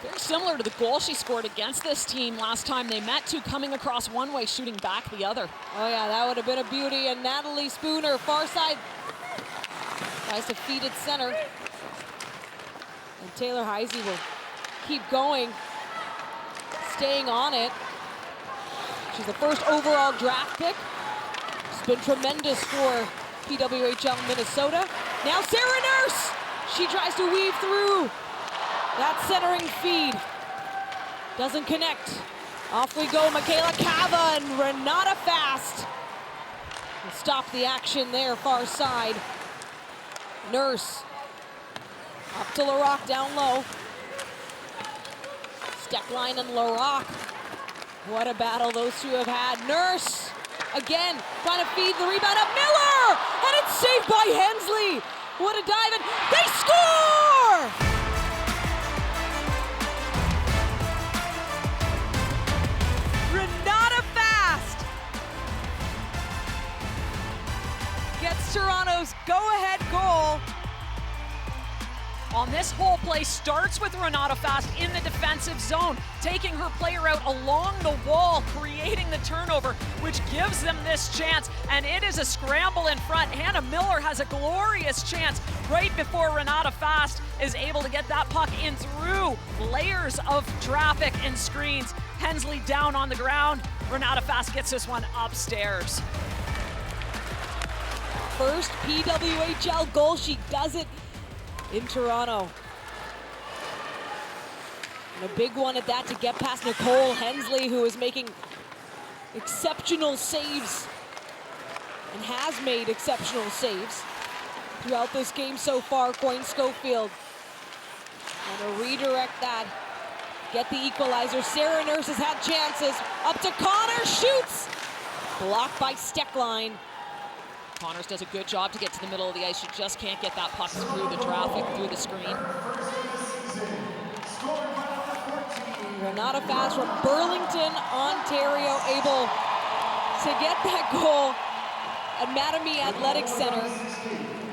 Very similar to the goal she scored against this team last time they met, two coming across one way, shooting back the other. Oh yeah, that would have been a beauty. And Natalie Spooner, far side, tries to feed it center. And Taylor Heisey will keep going, staying on it. She's the first overall draft pick. She's been tremendous for PWHL Minnesota. Now Sarah Nurse, she tries to weave through that centering feed. Doesn't connect. Off we go, Michaela Cava and Renata Fast will stop the action there, far side. Nurse up to LaRock down low. Steckline and LaRock. What a battle those two have had. Nurse, again, trying to feed the rebound up. Miller! And it's saved by Hensley. What a dive, and they score! Renata Fast gets Toronto's go-ahead goal. On this whole play starts with Renata Fast in the defensive zone, taking her player out along the wall, creating the turnover, which gives them this chance, and it is a scramble in front. Hannah Miller has a glorious chance right before Renata Fast is able to get that puck in through layers of traffic and screens. Hensley down on the ground. Renata Fast gets this one upstairs. First PWHL goal, she does it in Toronto. And a big one at that to get past Nicole Hensley, who is making exceptional saves and has made exceptional saves throughout this game so far. Coyne Schofield and a redirect that. Get the equalizer. Sarah Nurse has had chances. Up to Connor, shoots! Blocked by Steckline. Connors does a good job to get to the middle of the ice. She just can't get that puck through the traffic, through the screen. Renata Fast from Burlington, Ontario, able to get that goal at Mattamy Athletic Center.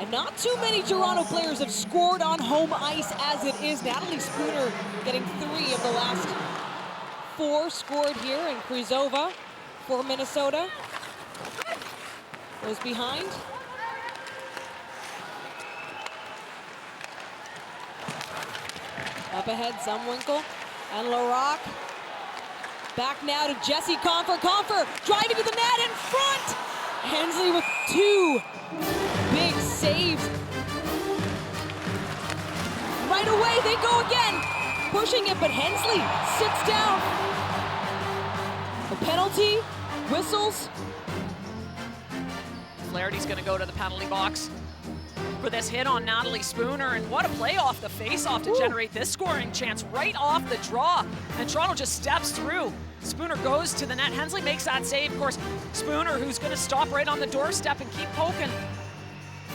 And not too many Toronto players have scored on home ice as it is. Natalie Spooner getting 3 of the last 4 scored here, and Krizova for Minnesota goes behind. Up ahead, Zumwinkle and LaRock. Back now to Jesse Confer. Confer driving to the net in front. Hensley with 2 big saves. Right away, they go again. Pushing it, but Hensley sits down. The penalty, whistles. Flaherty's going to go to the penalty box for this hit on Natalie Spooner, and what a play off the face-off to generate this scoring chance right off the draw. And Toronto just steps through. Spooner goes to the net. Hensley makes that save. Of course, Spooner, who's going to stop right on the doorstep and keep poking.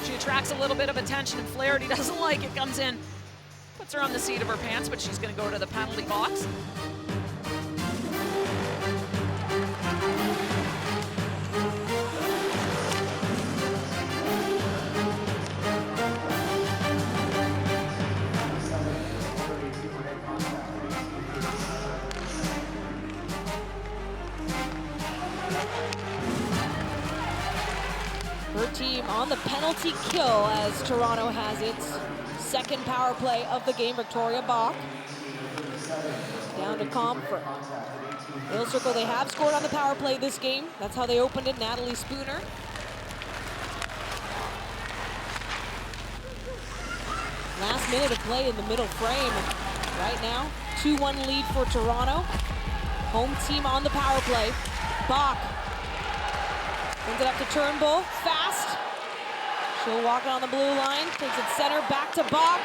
She attracts a little bit of attention, and Flaherty doesn't like it. Comes in, puts her on the seat of her pants, but she's going to go to the penalty box. Her team on the penalty kill as Toronto has its second power play of the game. Victoria Bach down to Comfort. They'll circle. They have scored on the power play this game. That's how they opened it. Natalie Spooner. Last minute of play in the middle frame. Right now, 2-1 lead for Toronto. Home team on the power play. Bach brings it up to Turnbull, fast. She'll walk it on the blue line, takes it center, back to Bach.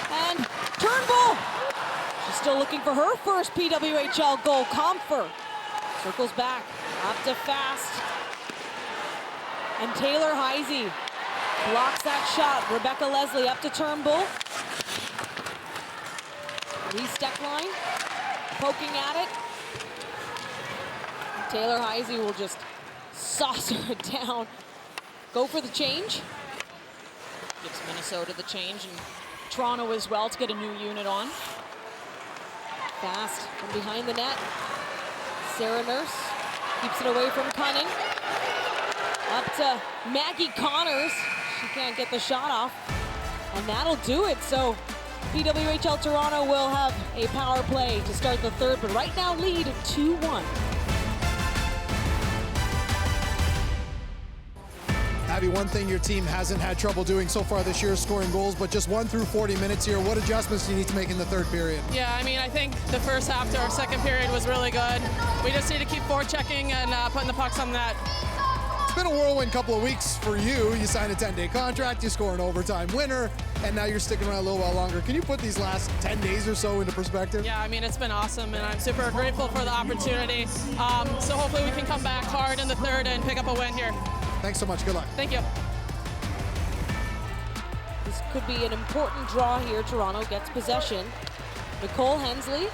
And Turnbull! She's still looking for her first PWHL goal. Comfer circles back, up to Fast. And Taylor Heisey blocks that shot. Rebecca Leslie up to Turnbull. Lee Steckline poking at it. Taylor Heisey will just saucer it down. Go for the change. Gives Minnesota the change, and Toronto as well to get a new unit on. Fast from behind the net. Sarah Nurse keeps it away from Cunning. Up to Maggie Connors. She can't get the shot off. And that'll do it. So PWHL Toronto will have a power play to start the third, but right now lead 2-1. Abby, one thing your team hasn't had trouble doing so far this year is scoring goals, but just 1 through 40 minutes here. What adjustments do you need to make in the third period? Yeah, I mean, I think the first half to our second period was really good. We just need to keep forechecking and putting the pucks on the net. It's been a whirlwind couple of weeks for you. You signed a 10-day contract, you score an overtime winner, and now you're sticking around a little while longer. Can you put these last 10 days or so into perspective? Yeah, I mean, it's been awesome, and I'm super grateful for the opportunity. So hopefully we can come back hard in the third and pick up a win here. Thanks so much. Good luck. Thank you. This could be an important draw here. Toronto gets possession. Nicole Hensley.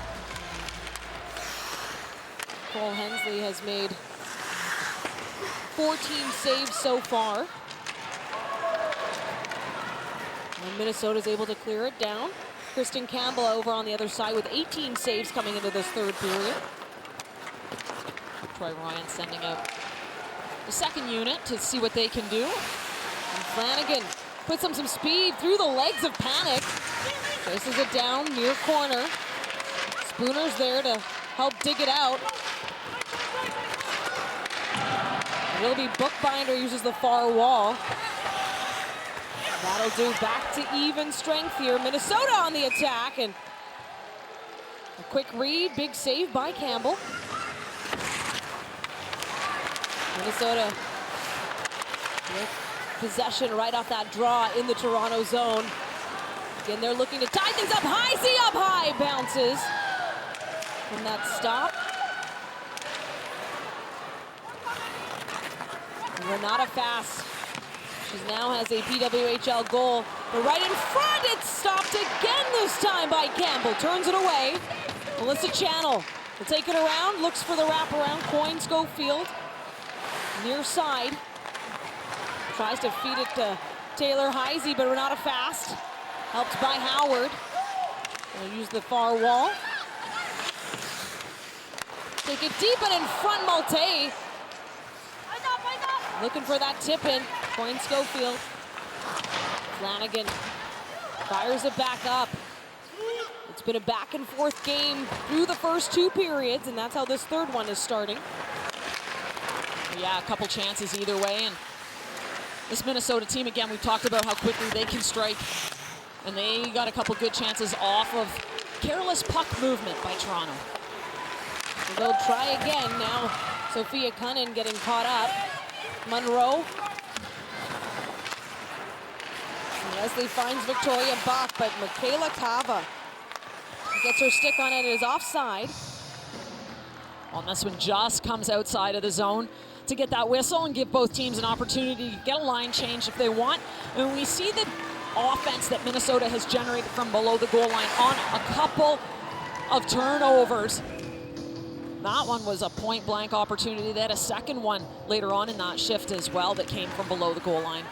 Nicole Hensley has made 14 saves so far. And Minnesota's able to clear it down. Kristen Campbell over on the other side with 18 saves coming into this third period. Troy Ryan sending out the second unit to see what they can do. And Flanagan puts some speed through the legs of Panic. Chases it down near corner. Spooner's there to help dig it out. It'll be Bookbinder uses the far wall. That'll do. Back to even strength here. Minnesota on the attack, and a quick read, big save by Campbell. Minnesota with possession right off that draw in the Toronto zone. Again, they're looking to tie things up high. See up high, bounces from that stop. Renata Fast. She now has a PWHL goal. But right in front, it's stopped again this time by Campbell. Turns it away. Melissa Channel will take it around, looks for the wraparound. Coyne Schofield, near side. Tries to feed it to Taylor Heisey, but Renata Fast. Helped by Howard. Gonna use the far wall. Take it deep and in front, Malte. Looking for that tip in. Coyne Schofield. Flanagan fires it back up. It's been a back and forth game through the first 2 periods, and that's how this third one is starting. Yeah, a couple chances either way. And this Minnesota team, again, we've talked about how quickly they can strike. And they got a couple good chances off of careless puck movement by Toronto. So they'll try again now. Sophia Cunnin getting caught up. Monroe. Leslie finds Victoria Bach, but Michaela Cava gets her stick on it. It is offside. On this one, just comes outside of the zone to get that whistle and give both teams an opportunity to get a line change if they want. And we see the offense that Minnesota has generated from below the goal line on a couple of turnovers. That one was a point-blank opportunity. They had a second one later on in that shift as well that came from below the goal line.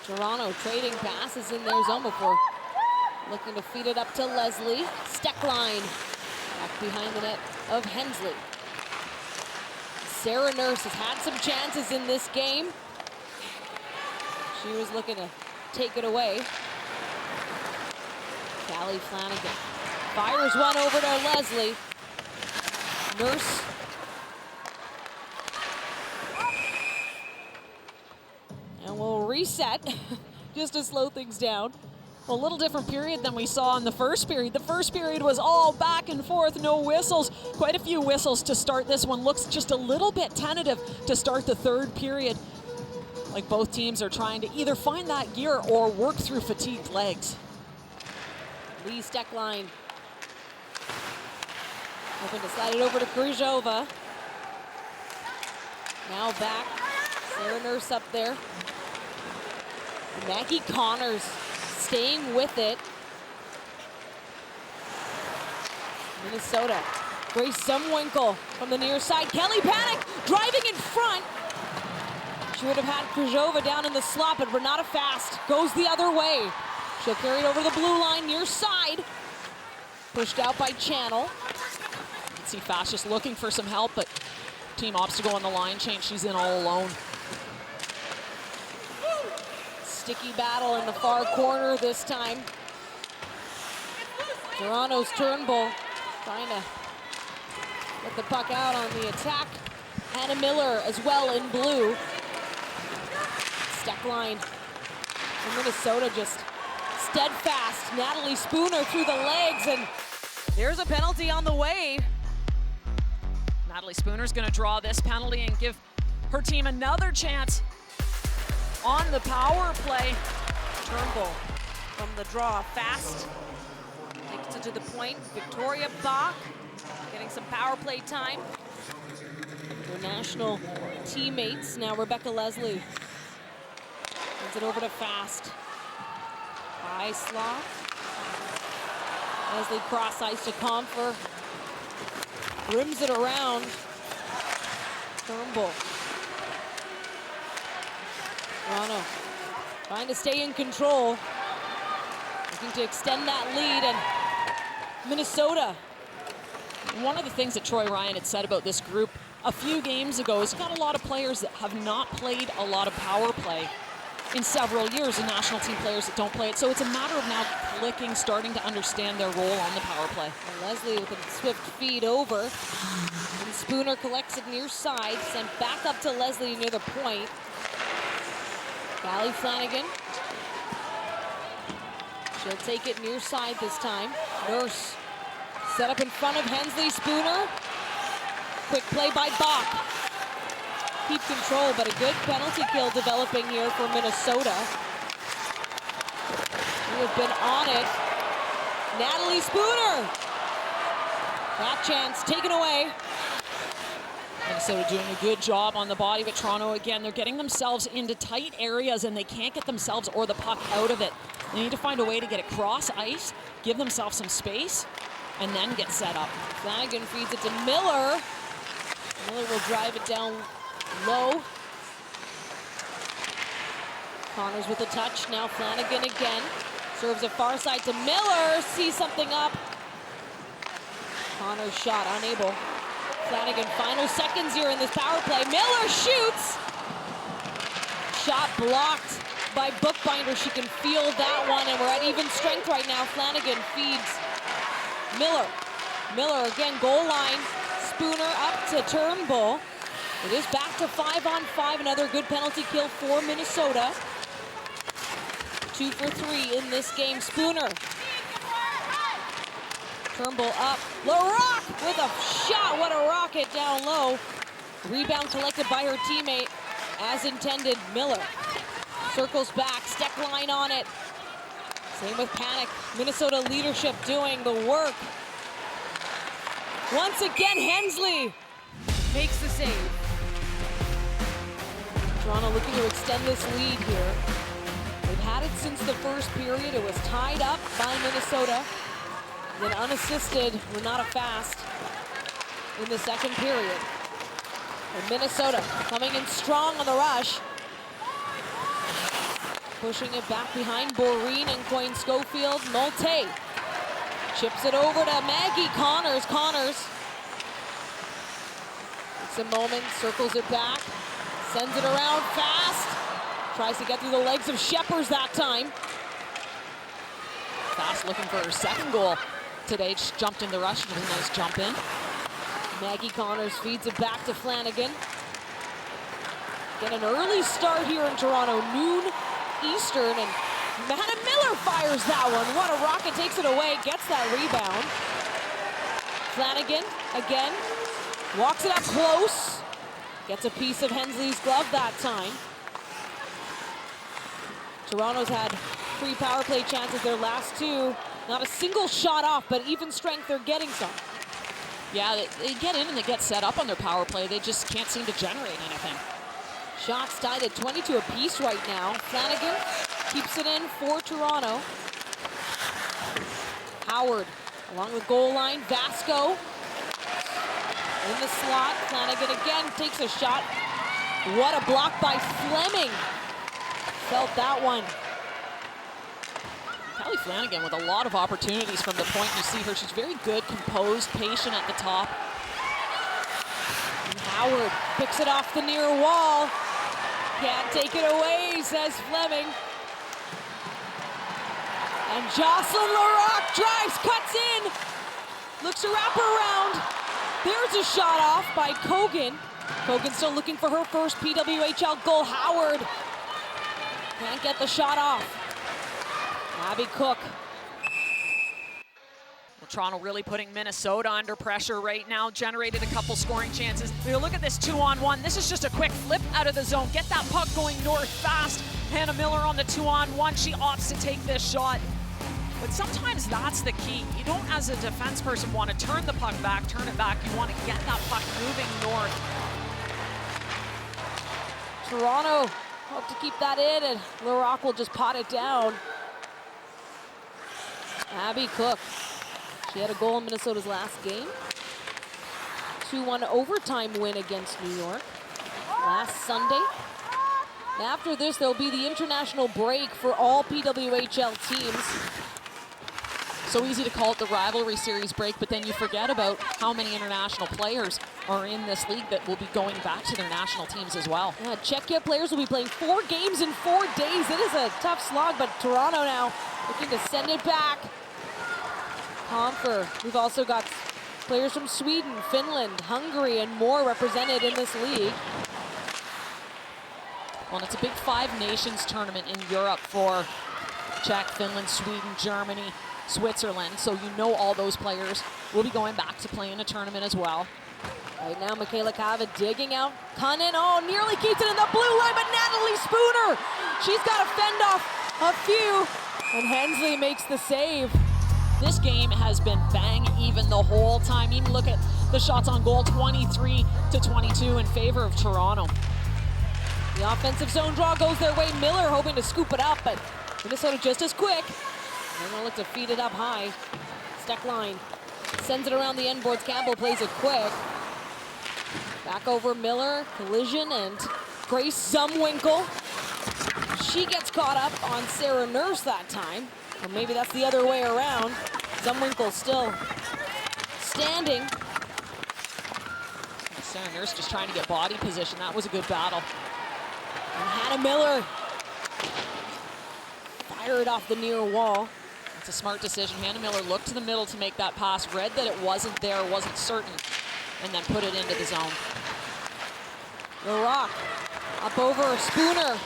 Toronto trading passes in their zone before looking to feed it up to Leslie. Steckline back behind the net of Hensley. Sarah Nurse has had some chances in this game. She was looking to take it away. Callie Flanagan fires one over to Leslie. Nurse. And we'll reset just to slow things down. A little different period than we saw in the first period. The first period was all back and forth, no whistles. Quite a few whistles to start this one. Looks just a little bit tentative to start the third period. Like both teams are trying to either find that gear or work through fatigued legs. Lee Steckline. Hoping to slide it over to Krzyzova. Now back. Sarah Nurse up there. Maggie Connors staying with it. Minnesota. Grace Zumwinkle from the near side. Kelly Panic driving in front. She would have had Krzyzova down in the slot, but Renata Fast goes the other way. She'll carry it over the blue line near side. Pushed out by Channel. You can see Fast just looking for some help, but team opts to go on the line change. She's in all alone. Sticky battle in the far corner this time. Toronto's Turnbull trying to get the puck out on the attack. Hannah Miller as well in blue. Steckline from Minnesota just steadfast. Natalie Spooner through the legs, and There's a penalty on the way. Natalie Spooner's going to draw this penalty and give her team another chance on the power play. Turnbull from the draw. Fast takes it to the point. Victoria Bach getting some power play time. Their national teammates. Now Rebecca Leslie hands it over to Fast. High slot. Leslie cross ice to Comfer. Rims it around. Turnbull. Toronto trying to stay in control. Looking to extend that lead, and Minnesota. One of the things that Troy Ryan had said about this group a few games ago is got a lot of players that have not played a lot of power play in several years, and national team players that don't play it. So it's a matter of now clicking, starting to understand their role on the power play. And Leslie with a swift feed over. And Spooner collects it near side, sent back up to Leslie near the point. Callie Flanagan. She'll take it near side this time. Nurse set up in front of Hensley. Spooner. Quick play by Bach. Keep control, but a good penalty kill developing here for Minnesota. We have been on it. Natalie Spooner. That chance taken away. Minnesota doing a good job on the body, but Toronto, again, they're getting themselves into tight areas and they can't get themselves or the puck out of it. They need to find a way to get across ice, give themselves some space, and then get set up. Flanagan feeds it to Miller. Miller will drive it down low. Connors with a touch. Now Flanagan again. Serves it far side to Miller. Sees something up. Connors shot unable. Flanagan, final seconds here in this power play. Miller shoots. Shot blocked by Bookbinder. She can feel that one, and we're at even strength right now. Flanagan feeds Miller. Miller again, goal line. Spooner up to Turnbull. It is back to 5-on-5. Another good penalty kill for Minnesota. 2 for 3 in this game. Spooner. Turnbull up. LaRock with a shot. What a rocket down low. Rebound collected by her teammate. As intended, Miller. Circles back. Steck line on it. Same with Panic. Minnesota leadership doing the work. Once again, Hensley Makes the save. Toronto looking to extend this lead here. They've had it since the first period. It was tied up by Minnesota. Then unassisted, Renata Fast in the second period. And Minnesota coming in strong on the rush. Pushing it back behind Boreen and Coyne Schofield. Molte chips it over to Maggie Connors. Connors takes a moment, circles it back, sends it around fast. Tries to get through the legs of Sheppers that time. Fast looking for her second goal today. Just jumped in the rush. It was a nice jump in. Maggie Connors feeds it back to Flanagan. Get an early start here in Toronto, noon Eastern, and Hannah Miller fires that one. What a rocket, takes it away, gets that rebound. Flanagan, again, walks it up close. Gets a piece of Hensley's glove that time. Toronto's had 3 power play chances, their last 2. Not a single shot off, but even strength, they're getting some. Yeah, they get in and they get set up on their power play. They just can't seem to generate anything. Shots tied at 22 apiece right now. Flanagan keeps it in for Toronto. Howard along the goal line. Vasco in the slot. Flanagan again takes a shot. What a block by Fleming. Felt that one. Callie Flanagan with a lot of opportunities from the point you see her. She's very good, composed, patient at the top. And Howard picks it off the near wall. Can't take it away, says Fleming. And Jocelyn LaRock drives, cuts in. Looks to wrap her around. There's a shot off by Kogan. Kogan still looking for her first PWHL goal. Howard can't get the shot off. Abby Cook. Well, Toronto really putting Minnesota under pressure right now. Generated a couple scoring chances. You look at this 2-on-1. This is just a quick flip out of the zone. Get that puck going north fast. Hannah Miller on the 2-on-1. She opts to take this shot. But sometimes that's the key. You don't, as a defense person, want to turn the puck back, turn it back. You want to get that puck moving north. Toronto hope to keep that in, and LaRock will just pot it down. Abby Cook. She had a goal in Minnesota's last game. 2-1 overtime win against New York last Sunday. After this, there'll be the international break for all PWHL teams. So easy to call it the rivalry series break, but then you forget about how many international players are in this league that will be going back to their national teams as well. Yeah, Czechia players will be playing 4 games in 4 days. It is a tough slog, but Toronto now looking to send it back. Comfer. We've also got players from Sweden, Finland, Hungary, and more represented in this league. Well, it's a big 5 nations tournament in Europe for Czech, Finland, Sweden, Germany, Switzerland. So you know all those players will be going back to play in a tournament as well. Right now, Michaela Cava digging out. Cunnin, oh, nearly keeps it in the blue line, but Natalie Spooner, she's got to fend off a few, and Hensley makes the save. This game has been bang even the whole time. Even look at the shots on goal, 23-22 in favor of Toronto. The offensive zone draw goes their way. Miller hoping to scoop it up, but Minnesota just as quick. They're gonna look to feed it up high. Steck line sends it around the end boards. Campbell plays it quick. Back over Miller, collision, and Grace Zumwinkle. She gets caught up on Sarah Nurse that time. Or maybe that's the other way around. Zumwinkle still standing. Sarah Nurse just trying to get body position. That was a good battle. And Hannah Miller fire it off the near wall. It's a smart decision. Hannah Miller looked to the middle to make that pass, read that it wasn't there, wasn't certain, and then put it into the zone. LaRock up over Spooner.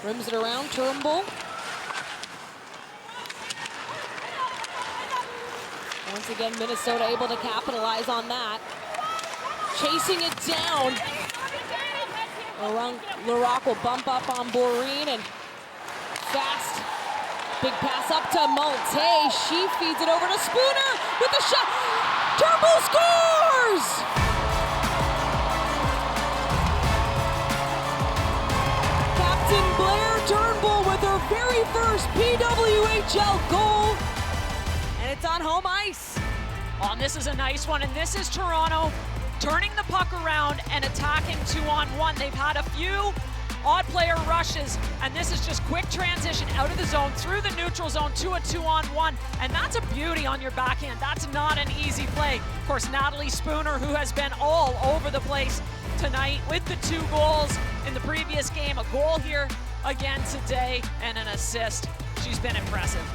Rims it around, Turnbull. Once again, Minnesota able to capitalize on that. Chasing it down. LaRock will bump up on Boreen and fast. Big pass up to Malte. She feeds it over to Spooner with a shot. Turnbull scores! Captain Blair Turnbull with her very first PWHL goal. And it's on home ice. Oh, and this is a nice one, and this is Toronto turning the puck around and attacking 2-on-1. They've had a few odd player rushes, and this is just quick transition out of the zone, through the neutral zone to a 2-on-1, and that's a beauty on your backhand. That's not an easy play. Of course, Natalie Spooner, who has been all over the place tonight with the 2 goals in the previous game, a goal here again today, and an assist. She's been impressive.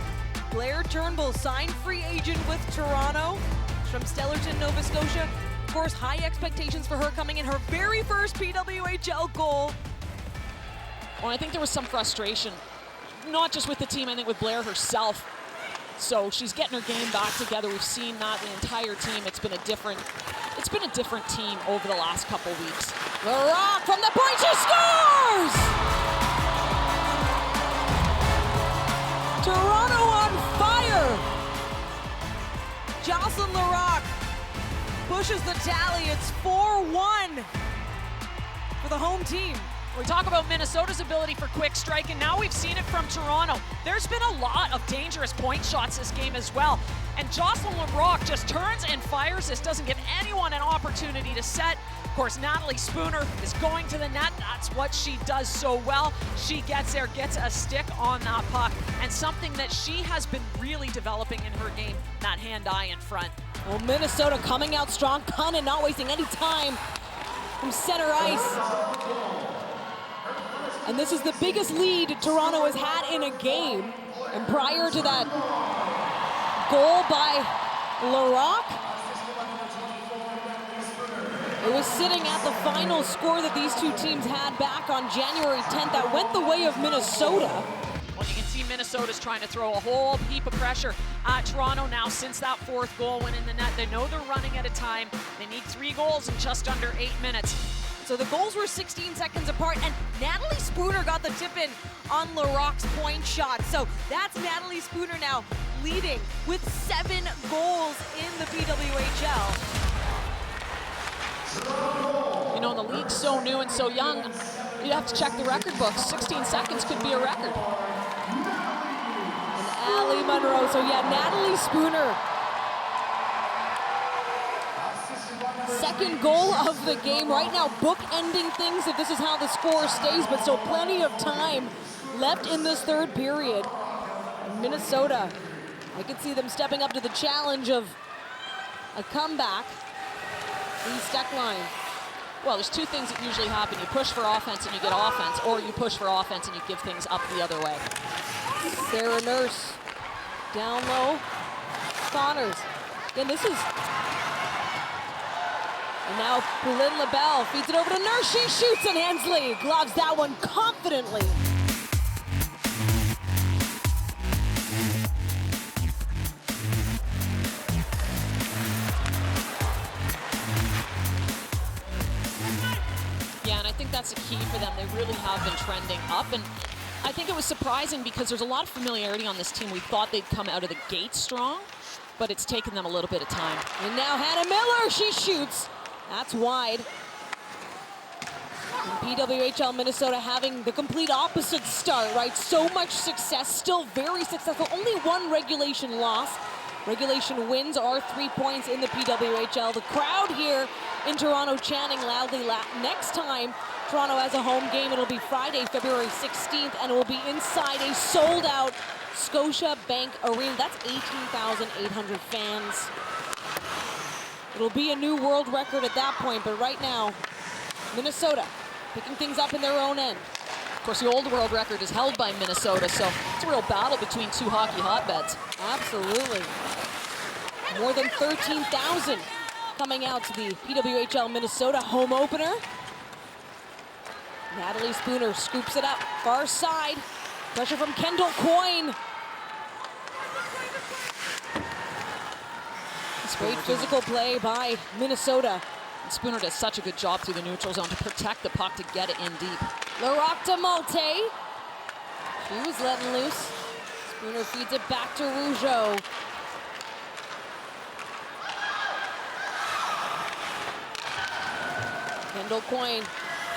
Blair Turnbull, signed free agent with Toronto from Stellarton, Nova Scotia. Of course, high expectations for her coming in, her very first PWHL goal. Well, I think there was some frustration, not just with the team, I think with Blair herself. So she's getting her game back together. We've seen that the entire team. It's been a different team over the last couple weeks. LaRock from the point, she scores! Toronto on fire! Jocelyn LaRock pushes the tally. It's 4-1 for the home team. We talk about Minnesota's ability for quick strike, and now we've seen it from Toronto. There's been a lot of dangerous point shots this game as well. And Jocelyn LaRock just turns and fires this, doesn't give anyone an opportunity to set. Of course, Natalie Spooner is going to the net. That's what she does so well. She gets there, gets a stick on that puck, and something that she has been really developing in her game, that hand-eye in front. Well, Minnesota coming out strong. Cunnin not wasting any time from center ice. And this is the biggest lead Toronto has had in a game. And prior to that goal by LaRock, it was sitting at the final score that these two teams had back on January 10th that went the way of Minnesota. Well, you can see Minnesota's trying to throw a whole heap of pressure at Toronto now since that 4th goal went in the net. They know they're running at a time. They need 3 goals in just under 8 minutes. So the goals were 16 seconds apart, and Natalie Spooner got the tip in on LaRock's point shot. So that's Natalie Spooner now leading with 7 goals in the PWHL. You know, the league's so new and so young, you'd have to check the record books. 16 seconds could be a record. And Allie Monroe, so yeah, Natalie Spooner. 2nd goal of the game right now, book-ending things if this is how the score stays, but so plenty of time left in this 3rd period. Minnesota, I could see them stepping up to the challenge of a comeback. East deck line. Well, there's 2 things that usually happen. You push for offense and you get offense, or you push for offense and you give things up the other way. Sarah Nurse down low. Connors. Again, this is... And now Lynn LaBelle feeds it over to Nurse. She shoots, and Hensley gloves that one confidently. Yeah, and I think that's a key for them. They really have been trending up, and I think it was surprising because there's a lot of familiarity on this team. We thought they'd come out of the gate strong, but it's taken them a little bit of time. And now Hannah Miller, she shoots. That's wide. And PWHL Minnesota having the complete opposite start, right? So much success, still very successful. Only 1 regulation loss. Regulation wins are 3 points in the PWHL. The crowd here in Toronto chanting loudly. Next time Toronto has a home game, it'll be Friday, February 16th, and it will be inside a sold-out Scotia Bank Arena. That's 18,800 fans. It'll be a new world record at that point, but right now, Minnesota picking things up in their own end. Of course, the old world record is held by Minnesota, so it's a real battle between two hockey hotbeds. Absolutely. More than 13,000 coming out to the PWHL Minnesota home opener. Natalie Spooner scoops it up, far side. Pressure from Kendall Coyne. Great physical play by Minnesota. And Spooner does such a good job through the neutral zone to protect the puck to get it in deep. Laroque to Malte. She was letting loose. Spooner feeds it back to Rougeau. Kendall Coyne,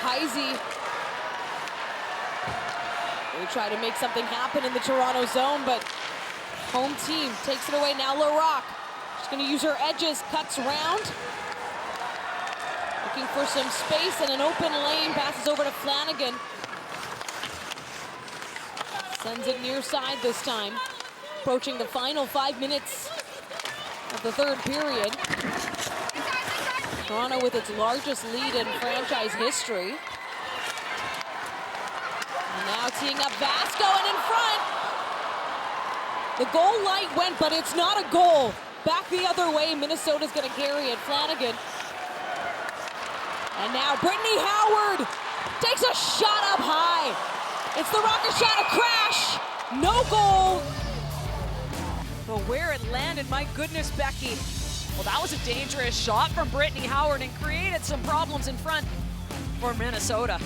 Heisey. They try to make something happen in the Toronto zone, but home team takes it away. Now Laroque. She's going to use her edges, cuts round. Looking for some space and an open lane, passes over to Flanagan. Sends it near side this time. Approaching the final 5 minutes of the third period. Toronto with its largest lead in franchise history. And now teeing up Vasco and in front. The goal light went, but it's not a goal. Back the other way, Minnesota's gonna carry it. Flanagan. And now Brittany Howard takes a shot up high. It's the rocket shot, a crash. No goal. But where it landed, my goodness, Becky. Well, that was a dangerous shot from Brittany Howard and created some problems in front for Minnesota.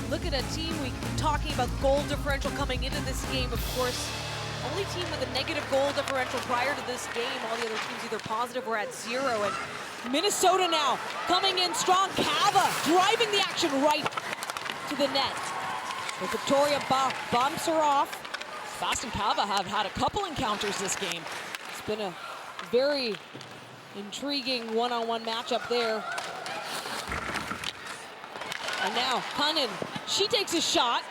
Look at a team talking about goal differential coming into this game, of course. Only team with a negative goal differential prior to this game. All the other teams either positive or at 0. And Minnesota now coming in strong. Cava driving the action right to the net. But Victoria bumps her off. Fast and Cava have had a couple encounters this game. It's been a very intriguing one-on-one matchup there. And now Cunnin, she takes a shot.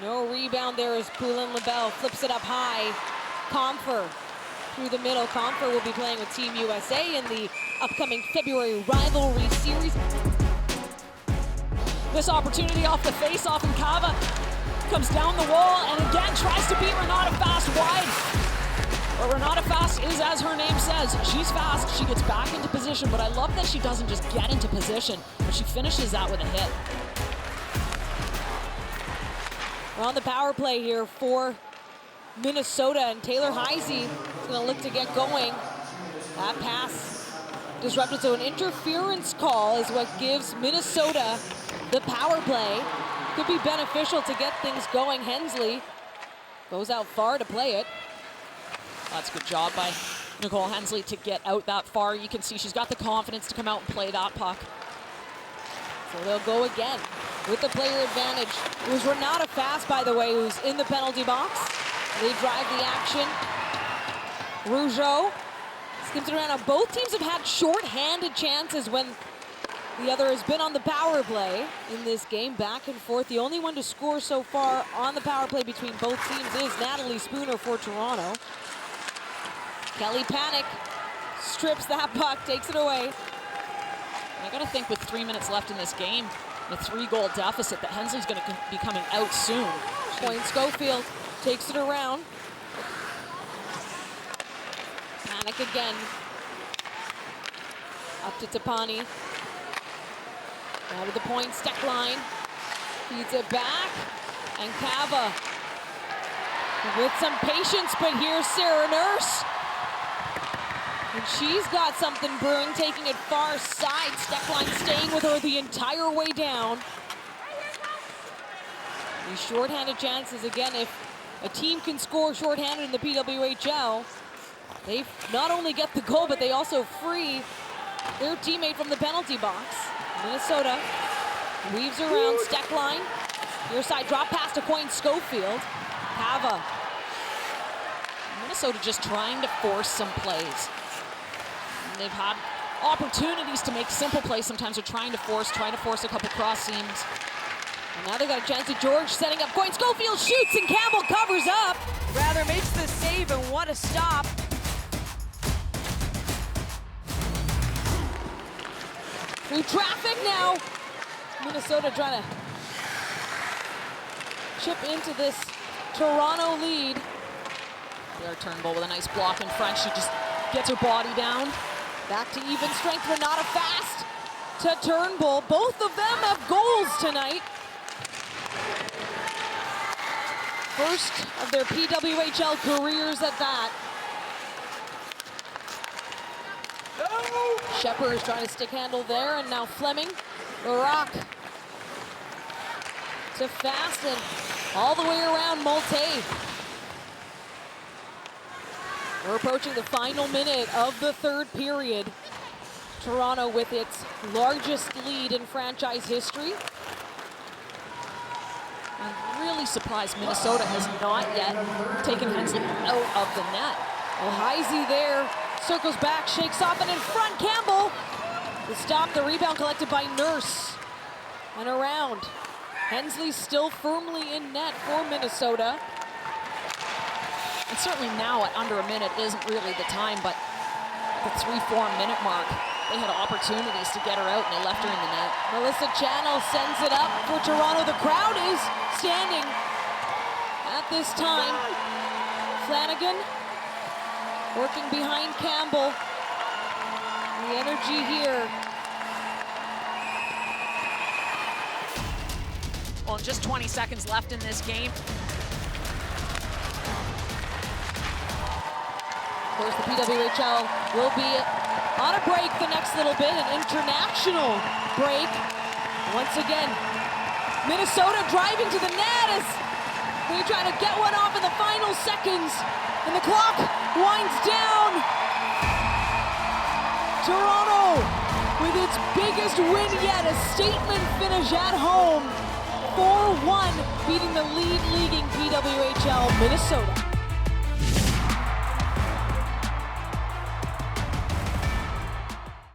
No rebound there as Poulin LaBelle flips it up high. Comfer through the middle. Comfer will be playing with Team USA in the upcoming February rivalry series. This opportunity off the face-off, and Cava comes down the wall and again tries to beat Renata Fast wide. But Renata Fast is, as her name says, she's fast. She gets back into position, but I love that she doesn't just get into position, but she finishes that with a hit. We're on the power play here for Minnesota, and Taylor Heisey is going to look to get going. That pass disrupted, so an interference call is what gives Minnesota the power play. Could be beneficial to get things going. Hensley goes out far to play it. That's a good job by Nicole Hensley to get out that far. You can see she's got the confidence to come out and play that puck. So they'll go again with the player advantage. It was Renata Fast, by the way, who's in the penalty box. They drive the action. Rougeau skims it around. Now, both teams have had short-handed chances when the other has been on the power play in this game, back and forth. The only one to score so far on the power play between both teams is Natalie Spooner for Toronto. Kelly Panic strips that puck, takes it away. I gotta think with 3 minutes left in this game, a 3-goal deficit, that Hensley's gonna be coming out soon. Coyne Schofield takes it around. Panic again. Up to Tapani. Now to the point, Steck line. Feeds it back. And Cava with some patience, but here's Sarah Nurse. And she's got something brewing, taking it far side. Steckline staying with her the entire way down. These shorthanded chances, again, if a team can score shorthanded in the PWHL, they not only get the goal, but they also free their teammate from the penalty box. Minnesota weaves around Steckline. Near side drop pass to Coyne Schofield. Cava. Minnesota just trying to force some plays. And they've had opportunities to make simple plays. Sometimes they're trying to force a couple cross seams. And now they've got a chance at George setting up. Coyne Schofield shoots and Campbell covers up. Rather makes the save, and what a stop. Through traffic now. Minnesota trying to chip into this Toronto lead. Blair Turnbull with a nice block in front. She just gets her body down. Back to even strength, Renata Fast to Turnbull. Both of them have goals tonight. First of their PWHL careers at that. Shepard is trying to stick handle there, and now Fleming. Rock to Fast, and all the way around Molte. We're approaching the final minute of the third period. Toronto with its largest lead in franchise history. I'm really surprised Minnesota has not yet taken Hensley out of the net. Well, Heisey there, circles back, shakes off, and in front, Campbell. To stop the rebound collected by Nurse. And around. Hensley still firmly in net for Minnesota. And certainly now at under a minute isn't really the time, but at the 3-4 minute mark, they had opportunities to get her out and they left her in the net. Melissa Channel sends it up for Toronto. The crowd is standing at this time. Flanagan working behind Campbell. The energy here. Well, just 20 seconds left in this game. Of course, the PWHL will be on a break the next little bit, an international break. Once again, Minnesota driving to the net as they try to get one off in the final seconds, and the clock winds down. Toronto with its biggest win yet, a statement finish at home, 4-1, beating the league-leading PWHL Minnesota.